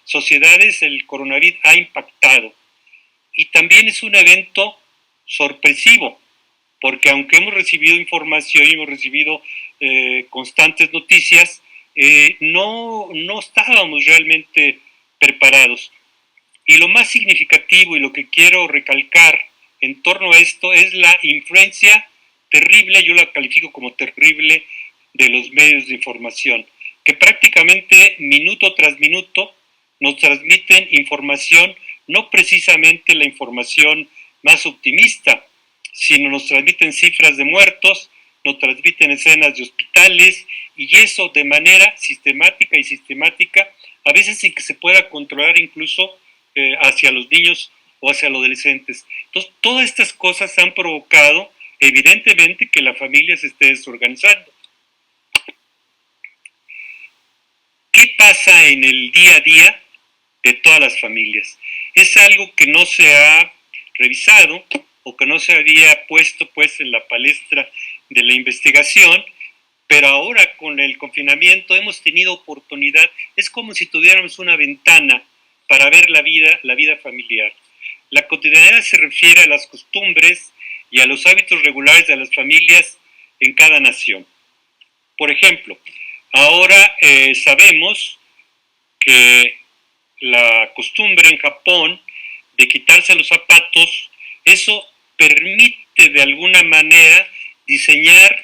S4: sociedades el coronavirus ha impactado. Y también es un evento sorpresivo, porque aunque hemos recibido información y hemos recibido constantes noticias, no estábamos realmente preparados. Y lo más significativo y lo que quiero recalcar en torno a esto es la influencia terrible, yo la califico como terrible, de los medios de información, que prácticamente minuto tras minuto nos transmiten información, no precisamente la información más optimista, sino nos transmiten cifras de muertos, nos transmiten escenas de hospitales, y eso de manera sistemática, a veces sin que se pueda controlar incluso hacia los niños o hacia los adolescentes. Entonces, todas estas cosas han provocado, evidentemente, que la familia se esté desorganizando. ¿Qué pasa en el día a día de todas las familias? Es algo que no se ha revisado o que no se había puesto pues en la palestra de la investigación, pero ahora con el confinamiento hemos tenido oportunidad. Es como si tuviéramos una ventana para ver la vida familiar. La cotidianidad se refiere a las costumbres y a los hábitos regulares de las familias en cada nación. Por ejemplo, ahora sabemos que la costumbre en Japón de quitarse los zapatos, eso permite de alguna manera diseñar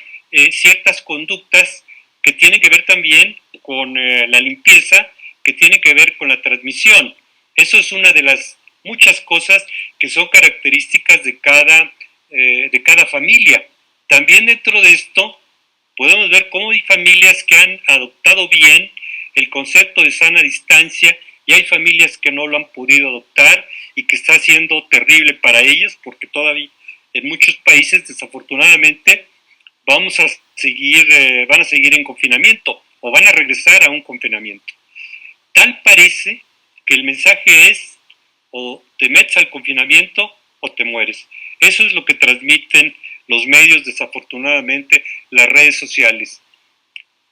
S4: ciertas conductas que tienen que ver también con la limpieza, que tienen que ver con la transmisión. Eso es una de las muchas cosas que son características de cada familia. También dentro de esto podemos ver cómo hay familias que han adoptado bien el concepto de sana distancia y hay familias que no lo han podido adoptar y que está siendo terrible para ellas, porque todavía en muchos países desafortunadamente van a seguir en confinamiento o van a regresar a un confinamiento. Tal parece que el mensaje es: o te metes al confinamiento o te mueres. Eso es lo que transmiten los medios, desafortunadamente, las redes sociales.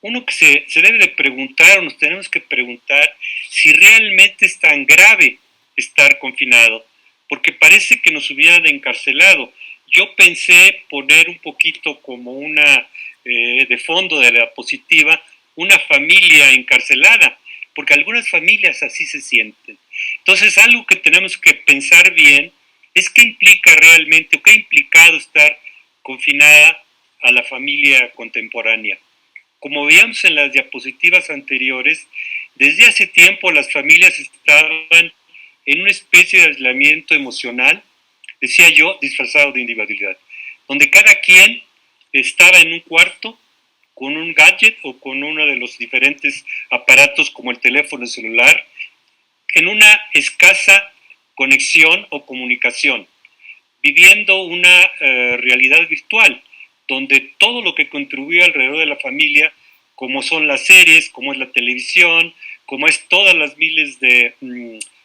S4: Uno que se debe de preguntar, o nos tenemos que preguntar, si realmente es tan grave estar confinado, porque parece que nos hubieran encarcelado. Yo pensé poner un poquito como una de fondo de la diapositiva, una familia encarcelada, porque algunas familias así se sienten. Entonces, algo que tenemos que pensar bien es qué implica realmente, o qué ha implicado estar confinada a la familia contemporánea. Como veíamos en las diapositivas anteriores, Desde hace tiempo las familias estaban en una especie de aislamiento emocional, decía yo, disfrazado de individualidad, donde cada quien estaba en un cuarto con un gadget o con uno de los diferentes aparatos como el teléfono celular, en una escasa conexión o comunicación, viviendo una realidad virtual, donde todo lo que contribuía alrededor de la familia, como son las series, como es la televisión, como es todas las miles de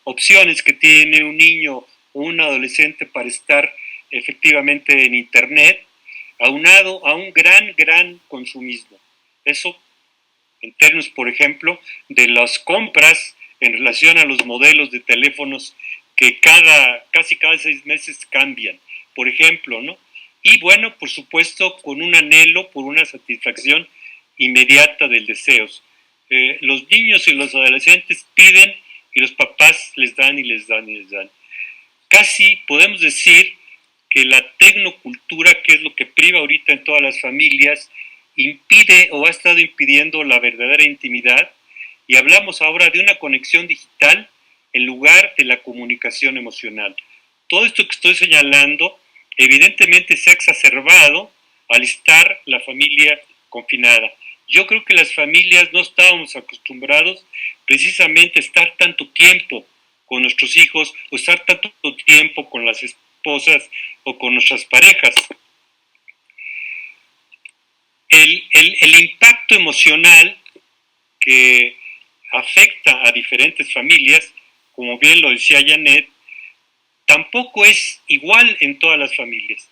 S4: opciones que tiene un niño o un adolescente para estar efectivamente en Internet, aunado a un gran consumismo. Eso en términos, por ejemplo, de las compras en relación a los modelos de teléfonos que casi cada 6 meses cambian, por ejemplo, ¿no? Y bueno, por supuesto, con un anhelo por una satisfacción inmediata del deseos. Los niños y los adolescentes piden y los papás les dan y les dan y les dan. Casi podemos decir que la tecnocultura, que es lo que priva ahorita en todas las familias, impide o ha estado impidiendo la verdadera intimidad, y hablamos ahora de una conexión digital en lugar de la comunicación emocional. Todo esto que estoy señalando evidentemente se ha exacerbado al estar la familia confinada. Yo creo que las familias no estábamos acostumbrados precisamente a estar tanto tiempo con nuestros hijos o estar tanto tiempo con las esposas o con nuestras parejas. El impacto emocional que afecta a diferentes familias, como bien lo decía Janet, tampoco es igual en todas las familias.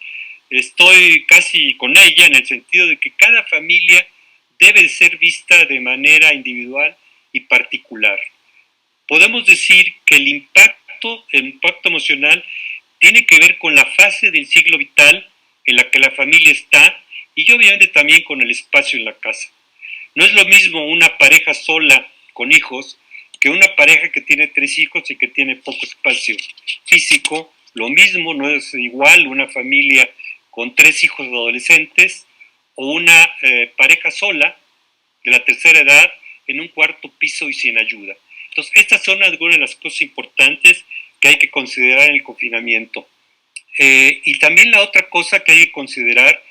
S4: Estoy casi con ella en el sentido de que cada familia debe ser vista de manera individual y particular. Podemos decir que el impacto emocional tiene que ver con la fase del ciclo vital en la que la familia está y obviamente también con el espacio en la casa. No es lo mismo una pareja sola con hijos que una pareja que tiene 3 hijos y que tiene poco espacio físico. Lo mismo, no es igual una familia con 3 hijos adolescentes o una pareja sola de la tercera edad en un cuarto piso y sin ayuda. Entonces, estas son algunas de las cosas importantes que hay que considerar en el confinamiento. Y también la otra cosa que hay que considerar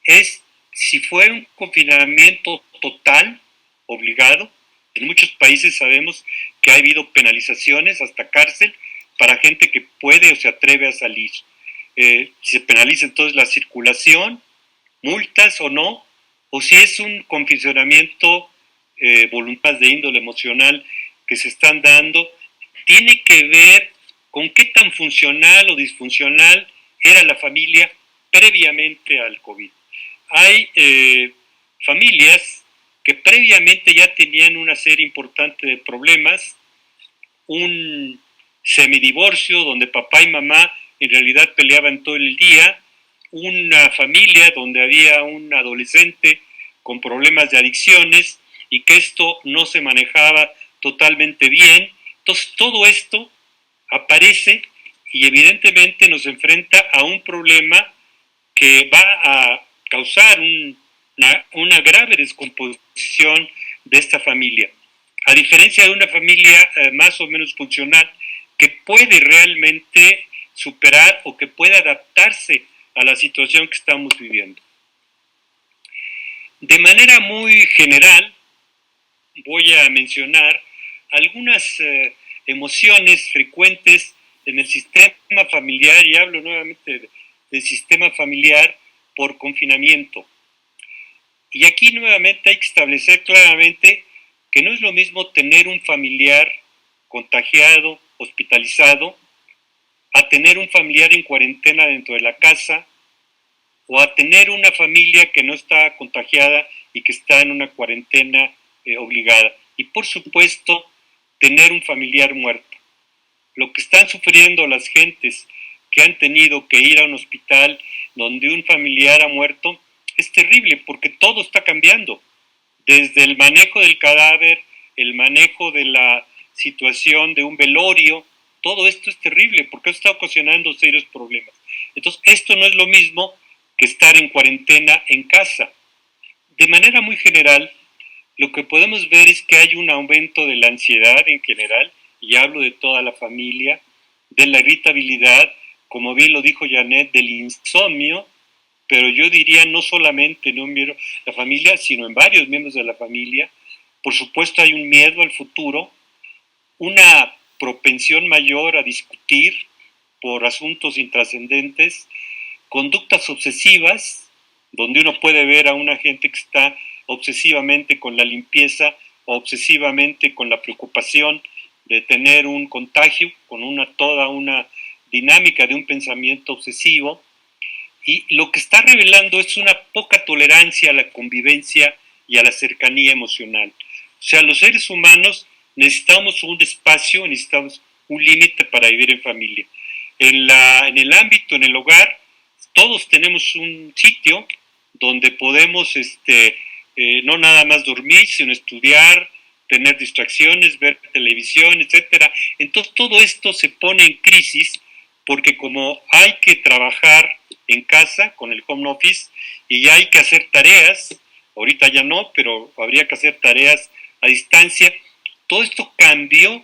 S4: es si fue un confinamiento total, obligado. En muchos países sabemos que ha habido penalizaciones, hasta cárcel, para gente que puede o se atreve a salir. Se penaliza entonces la circulación, multas o no, o si es un confinamiento voluntario de índole emocional que se están dando, tiene que ver con qué tan funcional o disfuncional era la familia previamente al COVID. Hay familias que previamente ya tenían una serie importante de problemas, un semidivorcio donde papá y mamá en realidad peleaban todo el día, una familia donde había un adolescente con problemas de adicciones y que esto no se manejaba totalmente bien. Entonces todo esto aparece y evidentemente nos enfrenta a un problema que va a causar una grave descomposición de esta familia. A diferencia de una familia más o menos funcional que puede realmente superar o que puede adaptarse a la situación que estamos viviendo. De manera muy general, voy a mencionar algunas emociones frecuentes en el sistema familiar, y hablo nuevamente del sistema familiar por confinamiento. Y aquí nuevamente hay que establecer claramente que no es lo mismo tener un familiar contagiado, hospitalizado, a tener un familiar en cuarentena dentro de la casa, o a tener una familia que no está contagiada y que está en una cuarentena obligada. Y por supuesto, tener un familiar muerto. Lo que están sufriendo las gentes que han tenido que ir a un hospital donde un familiar ha muerto es terrible porque todo está cambiando. Desde el manejo del cadáver, el manejo de la situación de un velorio, todo esto es terrible porque está ocasionando serios problemas. Entonces, esto no es lo mismo que estar en cuarentena en casa. De manera muy general, lo que podemos ver es que hay un aumento de la ansiedad en general, y hablo de toda la familia, de la irritabilidad, como bien lo dijo Janet, del insomnio, pero yo diría no solamente en un miembro de la familia, sino en varios miembros de la familia. Por supuesto hay un miedo al futuro, una propensión mayor a discutir por asuntos intrascendentes, conductas obsesivas, donde uno puede ver a una gente que está obsesivamente con la limpieza, o obsesivamente con la preocupación de tener un contagio, con toda una dinámica de un pensamiento obsesivo, y lo que está revelando es una poca tolerancia a la convivencia y a la cercanía emocional. O sea, los seres humanos necesitamos un espacio, necesitamos un límite para vivir en familia. En el ámbito, en el hogar, todos tenemos un sitio donde podemos no nada más dormir, sino estudiar, tener distracciones, ver televisión, etcétera. Entonces todo esto se pone en crisis porque como hay que trabajar en casa con el home office y hay que hacer tareas, ahorita ya no, pero habría que hacer tareas a distancia, todo esto cambió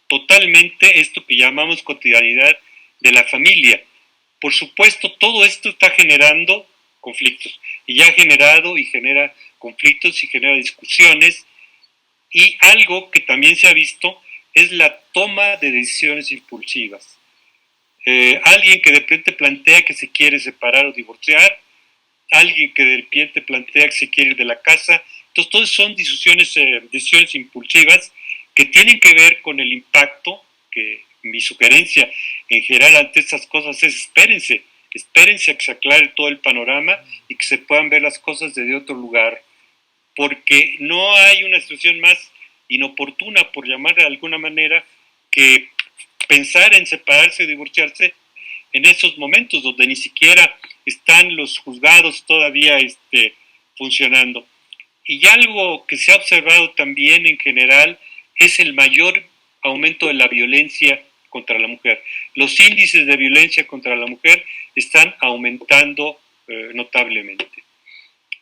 S4: totalmente esto que llamamos cotidianidad de la familia. Por supuesto, todo esto está generando conflictos y ya ha generado y genera conflictos y genera discusiones, y algo que también se ha visto es la toma de decisiones impulsivas. Alguien que de repente plantea que se quiere separar o divorciar, alguien que de repente plantea que se quiere ir de la casa. Entonces, todas son decisiones impulsivas que tienen que ver con el impacto, que mi sugerencia en general ante estas cosas es espérense a que se aclare todo el panorama y que se puedan ver las cosas desde otro lugar, porque no hay una situación más inoportuna, por llamarla de alguna manera, que pensar en separarse o divorciarse en esos momentos donde ni siquiera están los juzgados todavía funcionando. Y algo que se ha observado también en general es el mayor aumento de la violencia contra la mujer. Los índices de violencia contra la mujer están aumentando notablemente.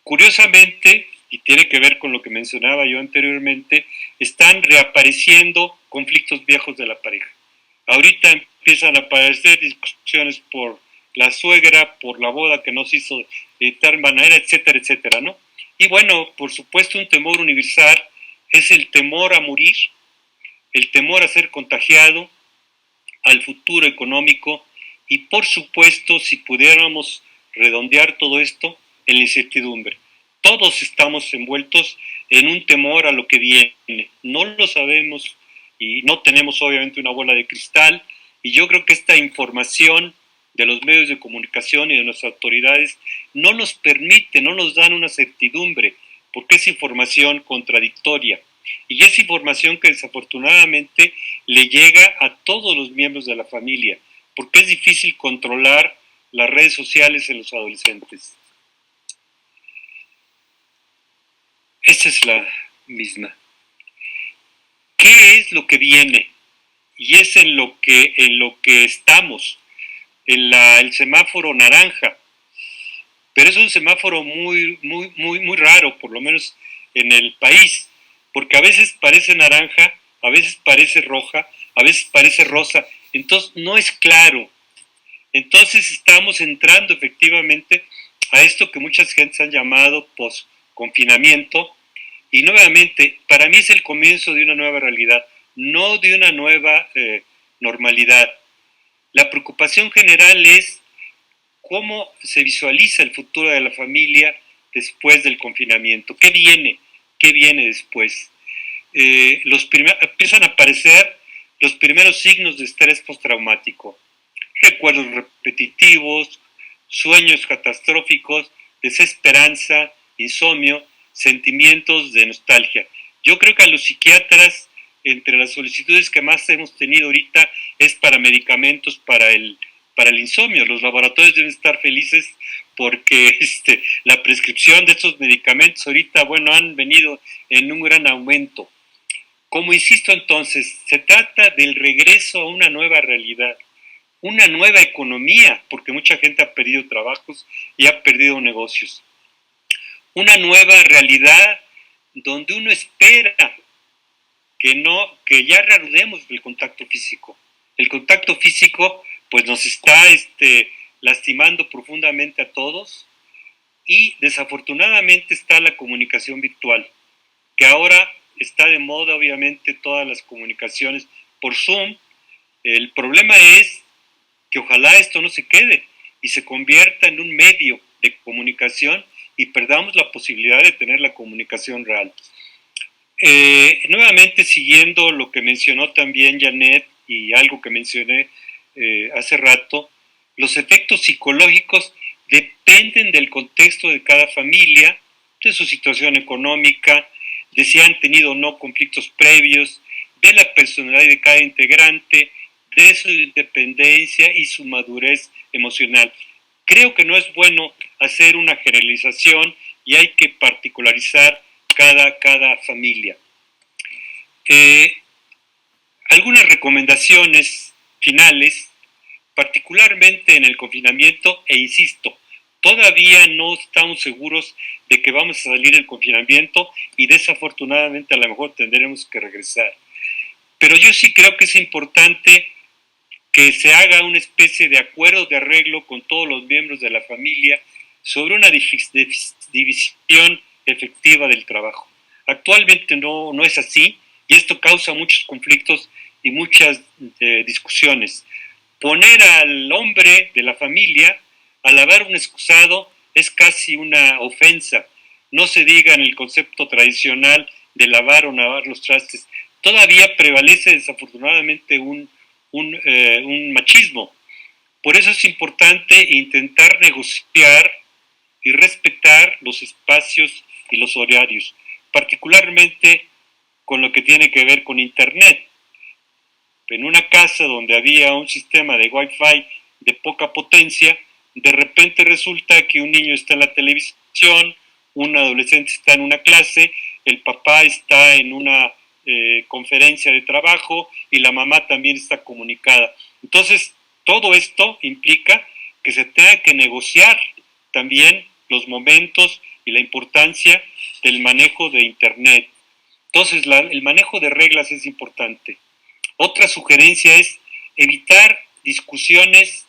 S4: Curiosamente, y tiene que ver con lo que mencionaba yo anteriormente, están reapareciendo conflictos viejos de la pareja. Ahorita empiezan a aparecer discusiones por la suegra, por la boda que no se hizo de tal manera, etcétera, etcétera, ¿no? Y bueno, por supuesto, un temor universal es el temor a morir, el temor a ser contagiado, al futuro económico, y por supuesto, si pudiéramos redondear todo esto, en la incertidumbre. Todos estamos envueltos en un temor a lo que viene. No lo sabemos y no tenemos obviamente una bola de cristal, y yo creo que esta información de los medios de comunicación y de nuestras autoridades no nos permite, no nos dan una certidumbre, porque es información contradictoria, y es información que desafortunadamente le llega a todos los miembros de la familia, porque es difícil controlar las redes sociales en los adolescentes. Esa es la misma. ¿Qué es lo que viene? Y es en lo que estamos, el semáforo naranja. Pero es un semáforo muy raro, por lo menos en el país, porque a veces parece naranja, a veces parece roja, a veces parece rosa, entonces no es claro. Entonces estamos entrando efectivamente a esto que muchas gentes han llamado post-confinamiento, y nuevamente, para mí es el comienzo de una nueva realidad, no de una nueva normalidad. La preocupación general es cómo se visualiza el futuro de la familia después del confinamiento. ¿Qué viene? ¿Qué viene después? Empiezan a aparecer los primeros signos de estrés postraumático. Recuerdos repetitivos, sueños catastróficos, desesperanza, insomnio, sentimientos de nostalgia. Yo creo que a los psiquiatras, entre las solicitudes que más hemos tenido ahorita es para medicamentos para el insomnio. Los laboratorios deben estar felices porque la prescripción de estos medicamentos ahorita, bueno, han venido en un gran aumento. Como insisto entonces, se trata del regreso a una nueva realidad, una nueva economía, porque mucha gente ha perdido trabajos y ha perdido negocios. Una nueva realidad donde uno espera que ya reanudemos el contacto físico. El contacto físico pues nos está lastimando profundamente a todos, y desafortunadamente está la comunicación virtual, que ahora está de moda, obviamente, todas las comunicaciones por Zoom. El problema es que ojalá esto no se quede y se convierta en un medio de comunicación y perdamos la posibilidad de tener la comunicación real. Nuevamente, siguiendo lo que mencionó también Janet y algo que mencioné hace rato, los efectos psicológicos dependen del contexto de cada familia, de su situación económica, de si han tenido o no conflictos previos, de la personalidad de cada integrante, de su independencia y su madurez emocional. Creo que no es bueno hacer una generalización y hay que particularizar cada familia. Algunas recomendaciones finales, particularmente en el confinamiento, e insisto, todavía no estamos seguros de que vamos a salir del confinamiento y desafortunadamente a lo mejor tendremos que regresar. Pero yo sí creo que es importante que se haga una especie de acuerdo de arreglo con todos los miembros de la familia sobre una división efectiva del trabajo. Actualmente no es así, y esto causa muchos conflictos y muchas discusiones. Poner al hombre de la familia a lavar un excusado es casi una ofensa. No se diga en el concepto tradicional de lavar o lavar los trastes. Todavía prevalece desafortunadamente un machismo. Por eso es importante intentar negociar y respetar los espacios y los horarios, particularmente con lo que tiene que ver con Internet. En una casa donde había un sistema de Wi-Fi de poca potencia, de repente resulta que un niño está en la televisión, un adolescente está en una clase, el papá está en una conferencia de trabajo y la mamá también está comunicada. Entonces, todo esto implica que se tenga que negociar también los momentos y la importancia del manejo de Internet. Entonces, el manejo de reglas es importante. Otra sugerencia es evitar discusiones,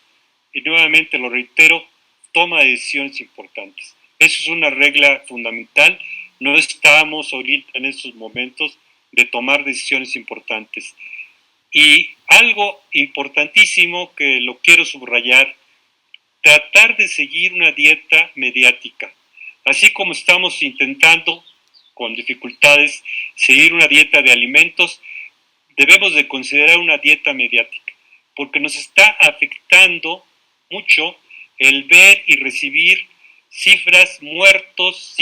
S4: y nuevamente lo reitero, toma de decisiones importantes. Eso es una regla fundamental. No estamos ahorita en estos momentos de tomar decisiones importantes. Y algo importantísimo que lo quiero subrayar, tratar de seguir una dieta mediática. Así como estamos intentando, con dificultades, seguir una dieta de alimentos, debemos de considerar una dieta mediática, porque nos está afectando mucho el ver y recibir cifras muertos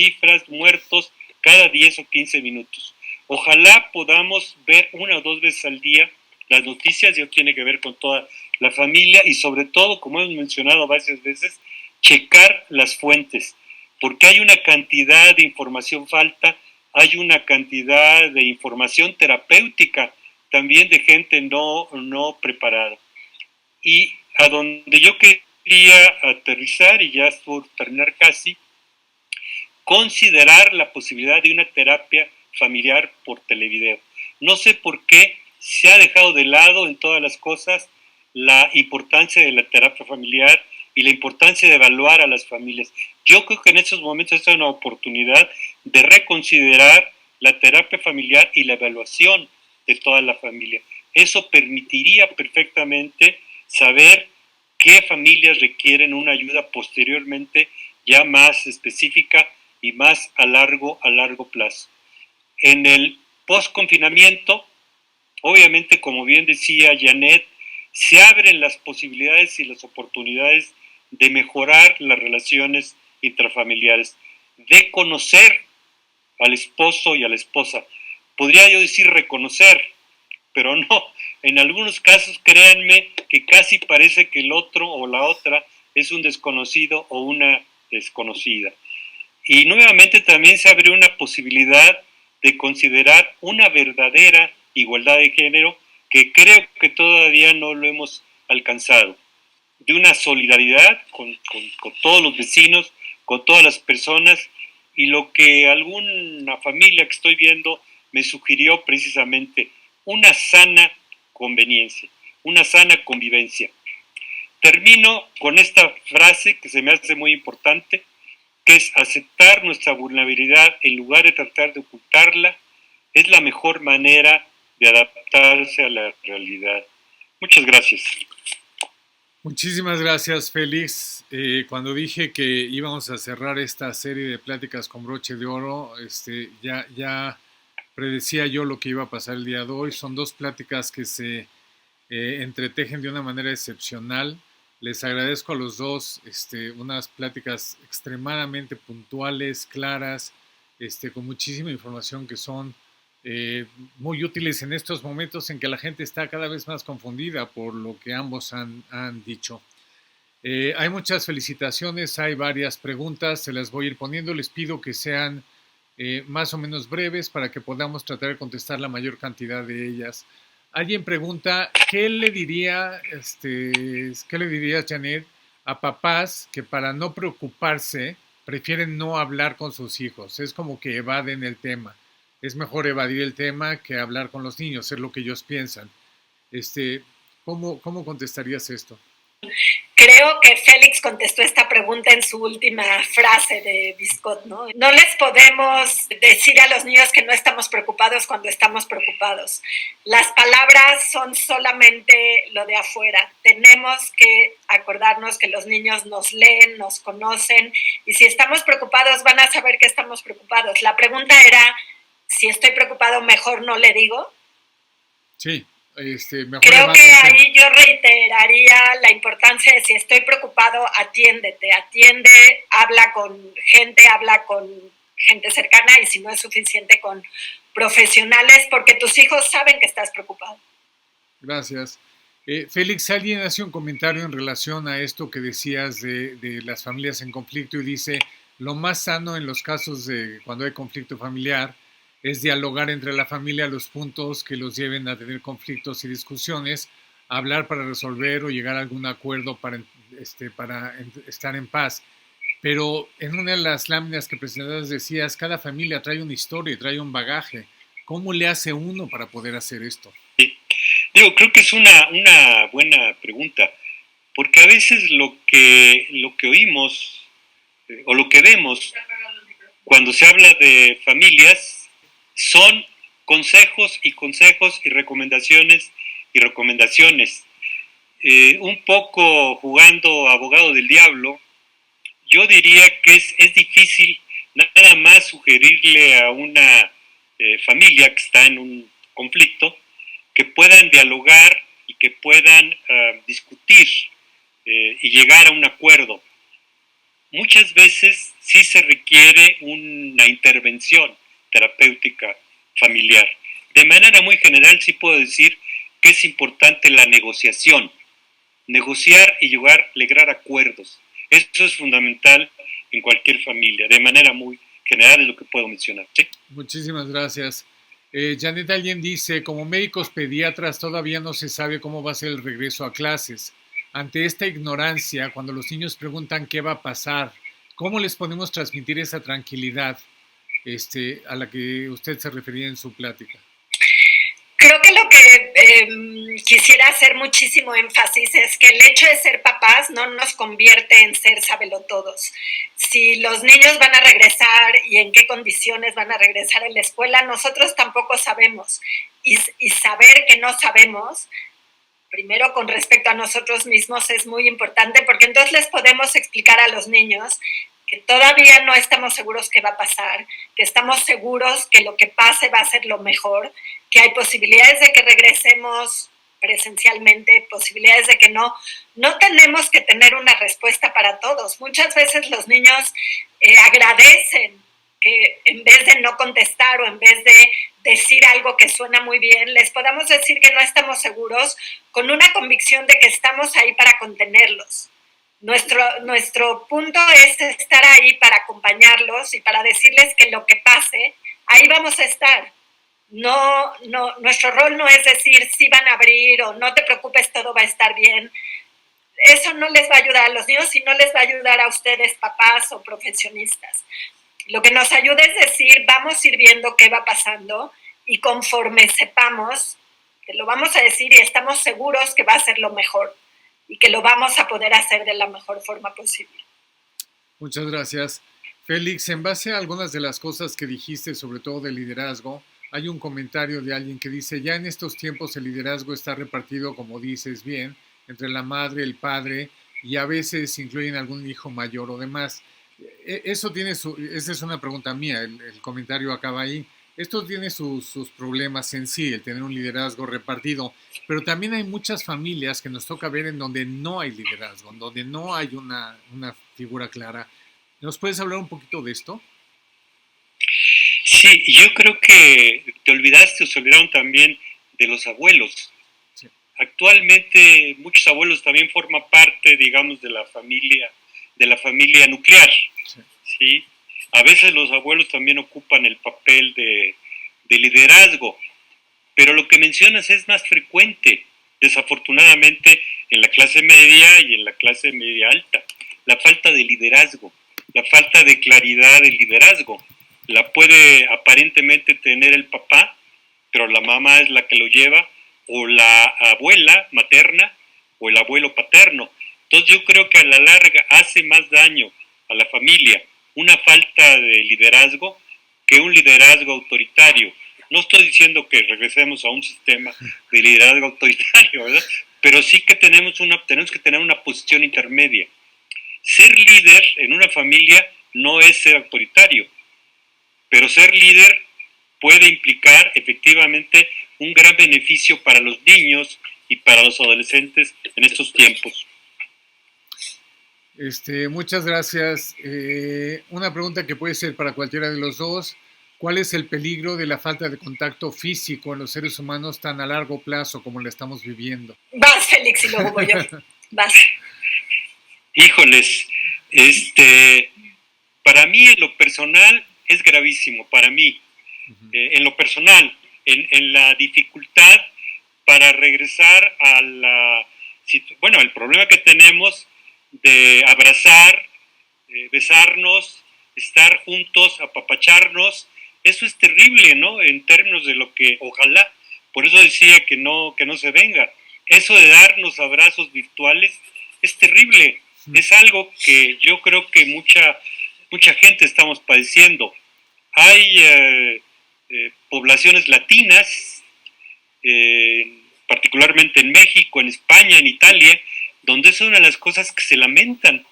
S4: cada 10 o 15 minutos. Ojalá podamos ver una o dos veces al día las noticias, y eso tiene que ver con toda la familia, y sobre todo, como hemos mencionado varias veces, checar las fuentes, porque hay una cantidad de información falta, hay una cantidad de información terapéutica también de gente no preparada. Y a donde yo quería aterrizar, y ya por terminar casi, considerar la posibilidad de una terapia familiar por televideo. No sé por qué se ha dejado de lado en todas las cosas la importancia de la terapia familiar y la importancia de evaluar a las familias. Yo creo que en estos momentos es una oportunidad de reconsiderar la terapia familiar y la evaluación de toda la familia. Eso permitiría perfectamente saber qué familias requieren una ayuda posteriormente ya más específica y más a largo plazo. En el post-confinamiento, obviamente, como bien decía Janet, se abren las posibilidades y las oportunidades de mejorar las relaciones intrafamiliares, de conocer al esposo y a la esposa. Podría yo decir reconocer, pero no. En algunos casos, créanme, que casi parece que el otro o la otra es un desconocido o una desconocida. Y nuevamente también se abre una posibilidad de considerar una verdadera igualdad de género, que creo que todavía no lo hemos alcanzado, de una solidaridad con todos los vecinos, con todas las personas, y lo que alguna familia que estoy viendo me sugirió precisamente una sana conveniencia, una sana convivencia. Termino con esta frase que se me hace muy importante, que es aceptar nuestra vulnerabilidad en lugar de tratar de ocultarla, es la mejor manera de adaptarse a la realidad. Muchas gracias.
S2: Muchísimas gracias, Félix. Cuando dije que íbamos a cerrar esta serie de pláticas con broche de oro, ya predecía yo lo que iba a pasar el día de hoy. Son dos pláticas que se entretejen de una manera excepcional. Les agradezco a los dos unas pláticas extremadamente puntuales, claras, con muchísima información que son muy útiles en estos momentos en que la gente está cada vez más confundida por lo que ambos han dicho. Hay muchas felicitaciones, hay varias preguntas, se las voy a ir poniendo. Les pido que sean más o menos breves para que podamos tratar de contestar la mayor cantidad de ellas. Alguien pregunta, ¿qué le dirías, Janet, a papás que para no preocuparse prefieren no hablar con sus hijos? Es como que evaden el tema. Es mejor evadir el tema que hablar con los niños, es lo que ellos piensan. ¿Cómo contestarías esto?
S3: Creo que Félix contestó esta pregunta en su última frase de Biscott, ¿no? No les podemos decir a los niños que no estamos preocupados cuando estamos preocupados. Las palabras son solamente lo de afuera. Tenemos que acordarnos que los niños nos leen, nos conocen, y si estamos preocupados van a saber que estamos preocupados. La pregunta era, si estoy preocupado, mejor no le digo.
S2: Sí. Mejor
S3: creo que ahí yo reiteraría la importancia de si estoy preocupado, atiende, habla con gente cercana, y si no es suficiente, con profesionales, porque tus hijos saben que estás preocupado.
S2: Gracias. Félix, alguien hace un comentario en relación a esto que decías de las familias en conflicto y dice, lo más sano en los casos de cuando hay conflicto familiar es dialogar entre la familia los puntos que los lleven a tener conflictos y discusiones, hablar para resolver o llegar a algún acuerdo para estar en paz. Pero en una de las láminas que presentabas decías, cada familia trae una historia, trae un bagaje. ¿Cómo le hace uno para poder hacer esto?
S4: Sí. Creo que es una buena pregunta, porque a veces lo que oímos o lo que vemos cuando se habla de familias son consejos y recomendaciones y recomendaciones. Un poco jugando abogado del diablo, yo diría que es difícil nada más sugerirle a una familia que está en un conflicto que puedan dialogar y que puedan discutir y llegar a un acuerdo. Muchas veces sí se requiere una intervención terapéutica familiar. De manera muy general sí puedo decir que es importante la negociación, negociar y lograr acuerdos. Eso es fundamental en cualquier familia, de manera muy general es lo que puedo mencionar. ¿Sí?
S2: Muchísimas gracias. Janet, alguien dice, como médicos pediatras todavía no se sabe cómo va a ser el regreso a clases. Ante esta ignorancia, cuando los niños preguntan qué va a pasar, ¿cómo les podemos transmitir esa tranquilidad a la que usted se refería en su plática?
S3: Creo que lo que quisiera hacer muchísimo énfasis es que el hecho de ser papás no nos convierte en ser sabelotodos. Si los niños van a regresar y en qué condiciones van a regresar a la escuela, nosotros tampoco sabemos. Y saber que no sabemos, primero con respecto a nosotros mismos, es muy importante, porque entonces les podemos explicar a los niños que todavía no estamos seguros qué va a pasar, que estamos seguros que lo que pase va a ser lo mejor, que hay posibilidades de que regresemos presencialmente, posibilidades de que no tenemos que tener una respuesta para todos. Muchas veces los niños agradecen que en vez de no contestar o en vez de decir algo que suena muy bien, les podamos decir que no estamos seguros, con una convicción de que estamos ahí para contenerlos. Nuestro punto es estar ahí para acompañarlos y para decirles que lo que pase, ahí vamos a estar. Nuestro rol no es decir sí van a abrir o no te preocupes, todo va a estar bien. Eso no les va a ayudar a los niños y no les va a ayudar a ustedes, papás o profesionistas. Lo que nos ayuda es decir, vamos a ir viendo qué va pasando y conforme sepamos, te lo vamos a decir y estamos seguros que va a ser lo mejor y que lo vamos a poder hacer de la mejor forma posible.
S2: Muchas gracias. Félix, en base a algunas de las cosas que dijiste, sobre todo de liderazgo, hay un comentario de alguien que dice, ya en estos tiempos el liderazgo está repartido, como dices bien, entre la madre, el padre, y a veces incluyen algún hijo mayor o demás. Esa es una pregunta mía, el comentario acaba ahí. Esto tiene sus problemas en sí, el tener un liderazgo repartido, pero también hay muchas familias que nos toca ver en donde no hay liderazgo, en donde no hay una figura clara. ¿Nos puedes hablar un poquito de esto?
S4: Sí, yo creo que te olvidaste o se olvidaron también de los abuelos. Sí. Actualmente muchos abuelos también forman parte, digamos, de la familia nuclear. Sí. ¿Sí? A veces los abuelos también ocupan el papel de liderazgo, pero lo que mencionas es más frecuente, desafortunadamente, en la clase media y en la clase media alta. La falta de liderazgo, la falta de claridad del liderazgo. La puede aparentemente tener el papá, pero la mamá es la que lo lleva, o la abuela materna, o el abuelo paterno. Entonces yo creo que a la larga hace más daño a la familia una falta de liderazgo que un liderazgo autoritario. No estoy diciendo que regresemos a un sistema de liderazgo autoritario, ¿verdad? Pero sí que tenemos que tener una posición intermedia. Ser líder en una familia no es ser autoritario, pero ser líder puede implicar efectivamente un gran beneficio para los niños y para los adolescentes en estos tiempos.
S2: Muchas gracias. Una pregunta que puede ser para cualquiera de los dos. ¿Cuál es el peligro de la falta de contacto físico en los seres humanos tan a largo plazo como la estamos viviendo?
S3: Vas, Félix, y luego voy yo. Vas.
S4: Híjoles, para mí en lo personal es gravísimo, para mí. En lo personal, en la dificultad para regresar a el problema que tenemos de abrazar, besarnos, estar juntos, apapacharnos. Eso es terrible, ¿no? En términos de lo que ojalá, por eso decía que no se venga. Eso de darnos abrazos virtuales es terrible. Es algo que yo creo que mucha gente estamos padeciendo. Hay poblaciones latinas, particularmente en México, en España, en Italia, donde es una de las cosas que se lamentan.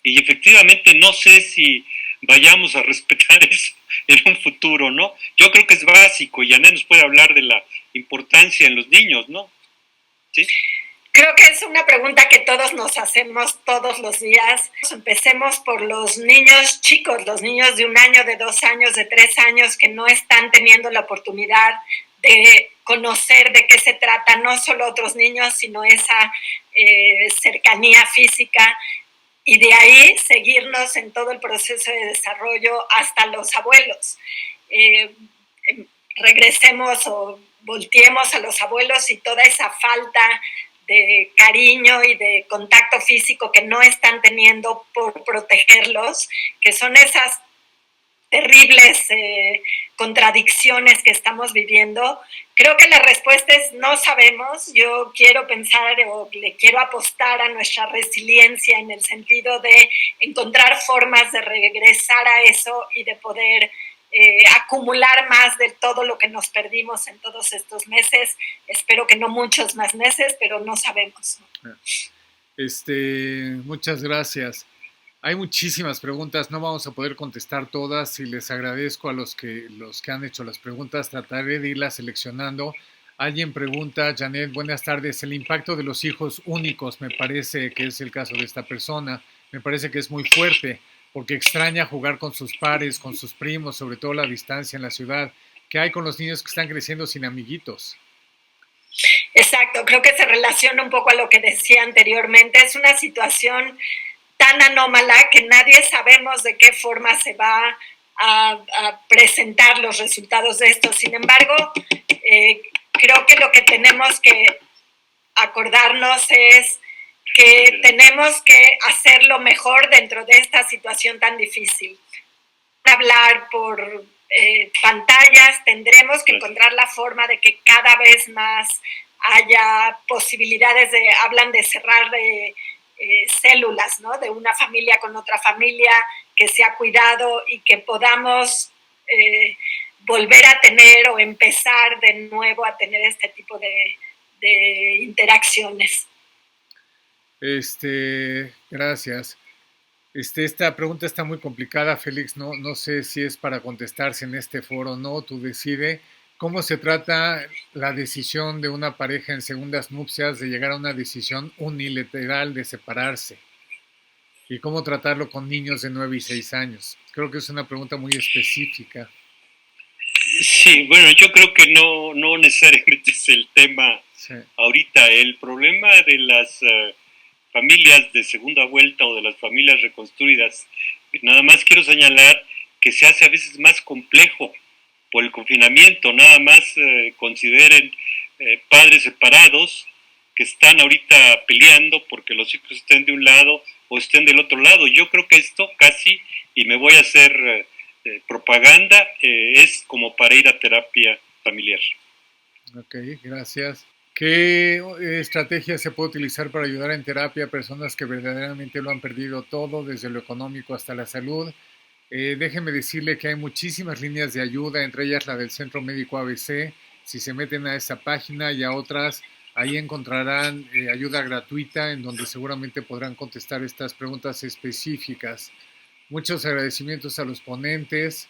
S4: Y efectivamente no sé si vayamos a respetar eso en un futuro, ¿no? Yo creo que es básico, y Janet nos puede hablar de la importancia en los niños, ¿no? ¿Sí?
S3: Creo que es una pregunta que todos nos hacemos todos los días. Empecemos por los niños chicos, los niños de 1 año, de 2 años, de 3 años, que no están teniendo la oportunidad de conocer de qué se trata, no solo otros niños, sino esa cercanía física, y de ahí seguirnos en todo el proceso de desarrollo hasta los abuelos. Regresemos o volteemos a los abuelos y toda esa falta de cariño y de contacto físico que no están teniendo por protegerlos, que son esas terribles contradicciones que estamos viviendo. Creo que la respuesta es no sabemos. Yo quiero pensar o le quiero apostar a nuestra resiliencia en el sentido de encontrar formas de regresar a eso y de poder acumular más de todo lo que nos perdimos en todos estos meses. Espero que no muchos más meses, pero no sabemos.
S2: Muchas gracias. Hay muchísimas preguntas, no vamos a poder contestar todas y les agradezco a los que han hecho las preguntas, trataré de irlas seleccionando. Alguien pregunta, Janet, buenas tardes, el impacto de los hijos únicos, me parece que es el caso de esta persona, me parece que es muy fuerte, porque extraña jugar con sus pares, con sus primos, sobre todo la distancia en la ciudad. ¿Qué hay con los niños que están creciendo sin amiguitos?
S3: Exacto, creo que se relaciona un poco a lo que decía anteriormente, es una situación tan anómala que nadie sabemos de qué forma se va a presentar los resultados de esto. Sin embargo, creo que lo que tenemos que acordarnos es que tenemos que hacerlo mejor dentro de esta situación tan difícil. hablar por pantallas, tendremos que encontrar la forma de que cada vez más haya posibilidades hablan de cerrar células, ¿no? De una familia con otra familia, que se ha cuidado y que podamos volver a tener o empezar de nuevo a tener este tipo de interacciones.
S2: Gracias. Esta pregunta está muy complicada, Félix. No sé si es para contestarse en este foro o no. Tú decide. ¿Cómo se trata la decisión de una pareja en segundas nupcias de llegar a una decisión unilateral de separarse? ¿Y cómo tratarlo con niños de 9 y 6 años? Creo que es una pregunta muy específica.
S4: Sí, bueno, yo creo que no necesariamente es el tema ahorita. El problema de las familias de segunda vuelta o de las familias reconstruidas, nada más quiero señalar que se hace a veces más complejo por el confinamiento. Nada más consideren padres separados que están ahorita peleando porque los hijos estén de un lado o estén del otro lado. Yo creo que esto casi, y me voy a hacer propaganda, es como para ir a terapia familiar.
S2: Ok, gracias. ¿Qué estrategia se puede utilizar para ayudar en terapia a personas que verdaderamente lo han perdido todo, desde lo económico hasta la salud? Déjeme decirle que hay muchísimas líneas de ayuda, entre ellas la del Centro Médico ABC. Si se meten a esa página y a otras, ahí encontrarán ayuda gratuita en donde seguramente podrán contestar estas preguntas específicas. Muchos agradecimientos a los ponentes.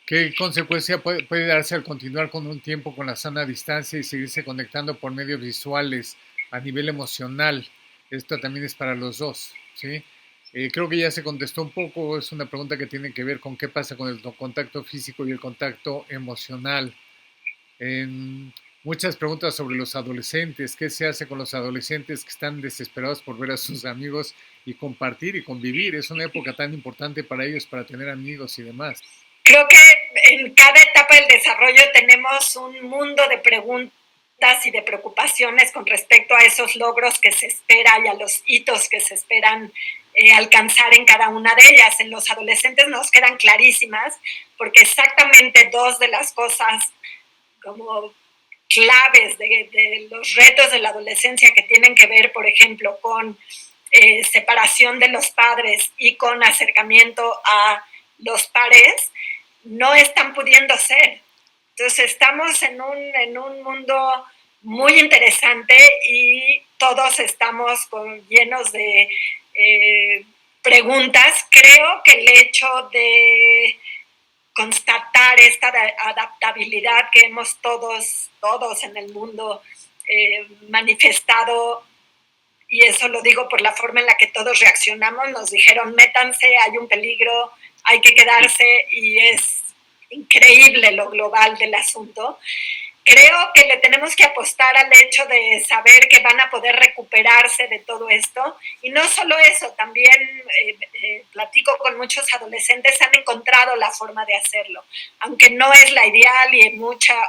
S2: ¿Qué consecuencia puede darse al continuar con un tiempo con la sana distancia y seguirse conectando por medios visuales a nivel emocional? Esto también es para los dos, ¿sí? Creo que ya se contestó un poco, es una pregunta que tiene que ver con qué pasa con el contacto físico y el contacto emocional. Muchas preguntas sobre los adolescentes, qué se hace con los adolescentes que están desesperados por ver a sus amigos y compartir y convivir. Es una época tan importante para ellos, para tener amigos y demás.
S3: Creo que en cada etapa del desarrollo tenemos un mundo de preguntas y de preocupaciones con respecto a esos logros que se espera y a los hitos que se esperan alcanzar en cada una de ellas. En los adolescentes nos quedan clarísimas porque exactamente dos de las cosas como claves de los retos de la adolescencia que tienen que ver, por ejemplo, con separación de los padres y con acercamiento a los pares, no están pudiendo ser. Entonces estamos en un mundo muy interesante y todos estamos llenos de preguntas. Creo que el hecho de constatar esta adaptabilidad que hemos todos en el mundo manifestado, y eso lo digo por la forma en la que todos reaccionamos, nos dijeron métanse, hay un peligro, hay que quedarse, y es increíble lo global del asunto. Creo que le tenemos que apostar al hecho de saber que van a poder recuperarse de todo esto. Y no solo eso, también platico con muchos adolescentes, han encontrado la forma de hacerlo. Aunque no es la ideal y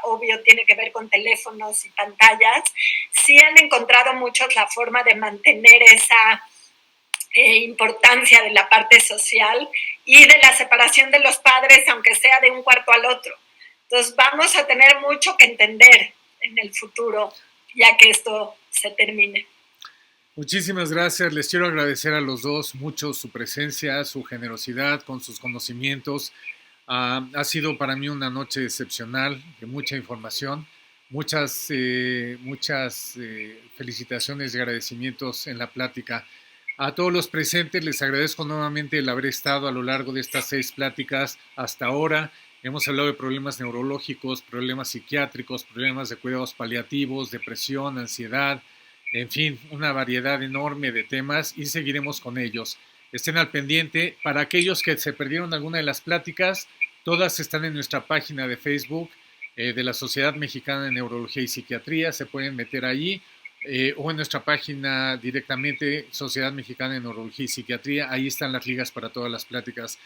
S3: obvio, tiene que ver con teléfonos y pantallas, sí han encontrado muchos la forma de mantener esa importancia de la parte social y de la separación de los padres, aunque sea de un cuarto al otro. Entonces vamos a tener mucho que entender en el futuro, ya que esto se termine.
S2: Muchísimas gracias. Les quiero agradecer a los dos mucho su presencia, su generosidad con sus conocimientos. Ha sido para mí una noche excepcional, de mucha información, muchas felicitaciones y agradecimientos en la plática. A todos los presentes les agradezco nuevamente el haber estado a lo largo de estas 6 pláticas hasta ahora. Hemos hablado de problemas neurológicos, problemas psiquiátricos, problemas de cuidados paliativos, depresión, ansiedad, en fin, una variedad enorme de temas y seguiremos con ellos. Estén al pendiente. Para aquellos que se perdieron alguna de las pláticas, todas están en nuestra página de Facebook de la Sociedad Mexicana de Neurología y Psiquiatría. Se pueden meter allí o en nuestra página directamente, Sociedad Mexicana de Neurología y Psiquiatría. Ahí están las ligas para todas las pláticas.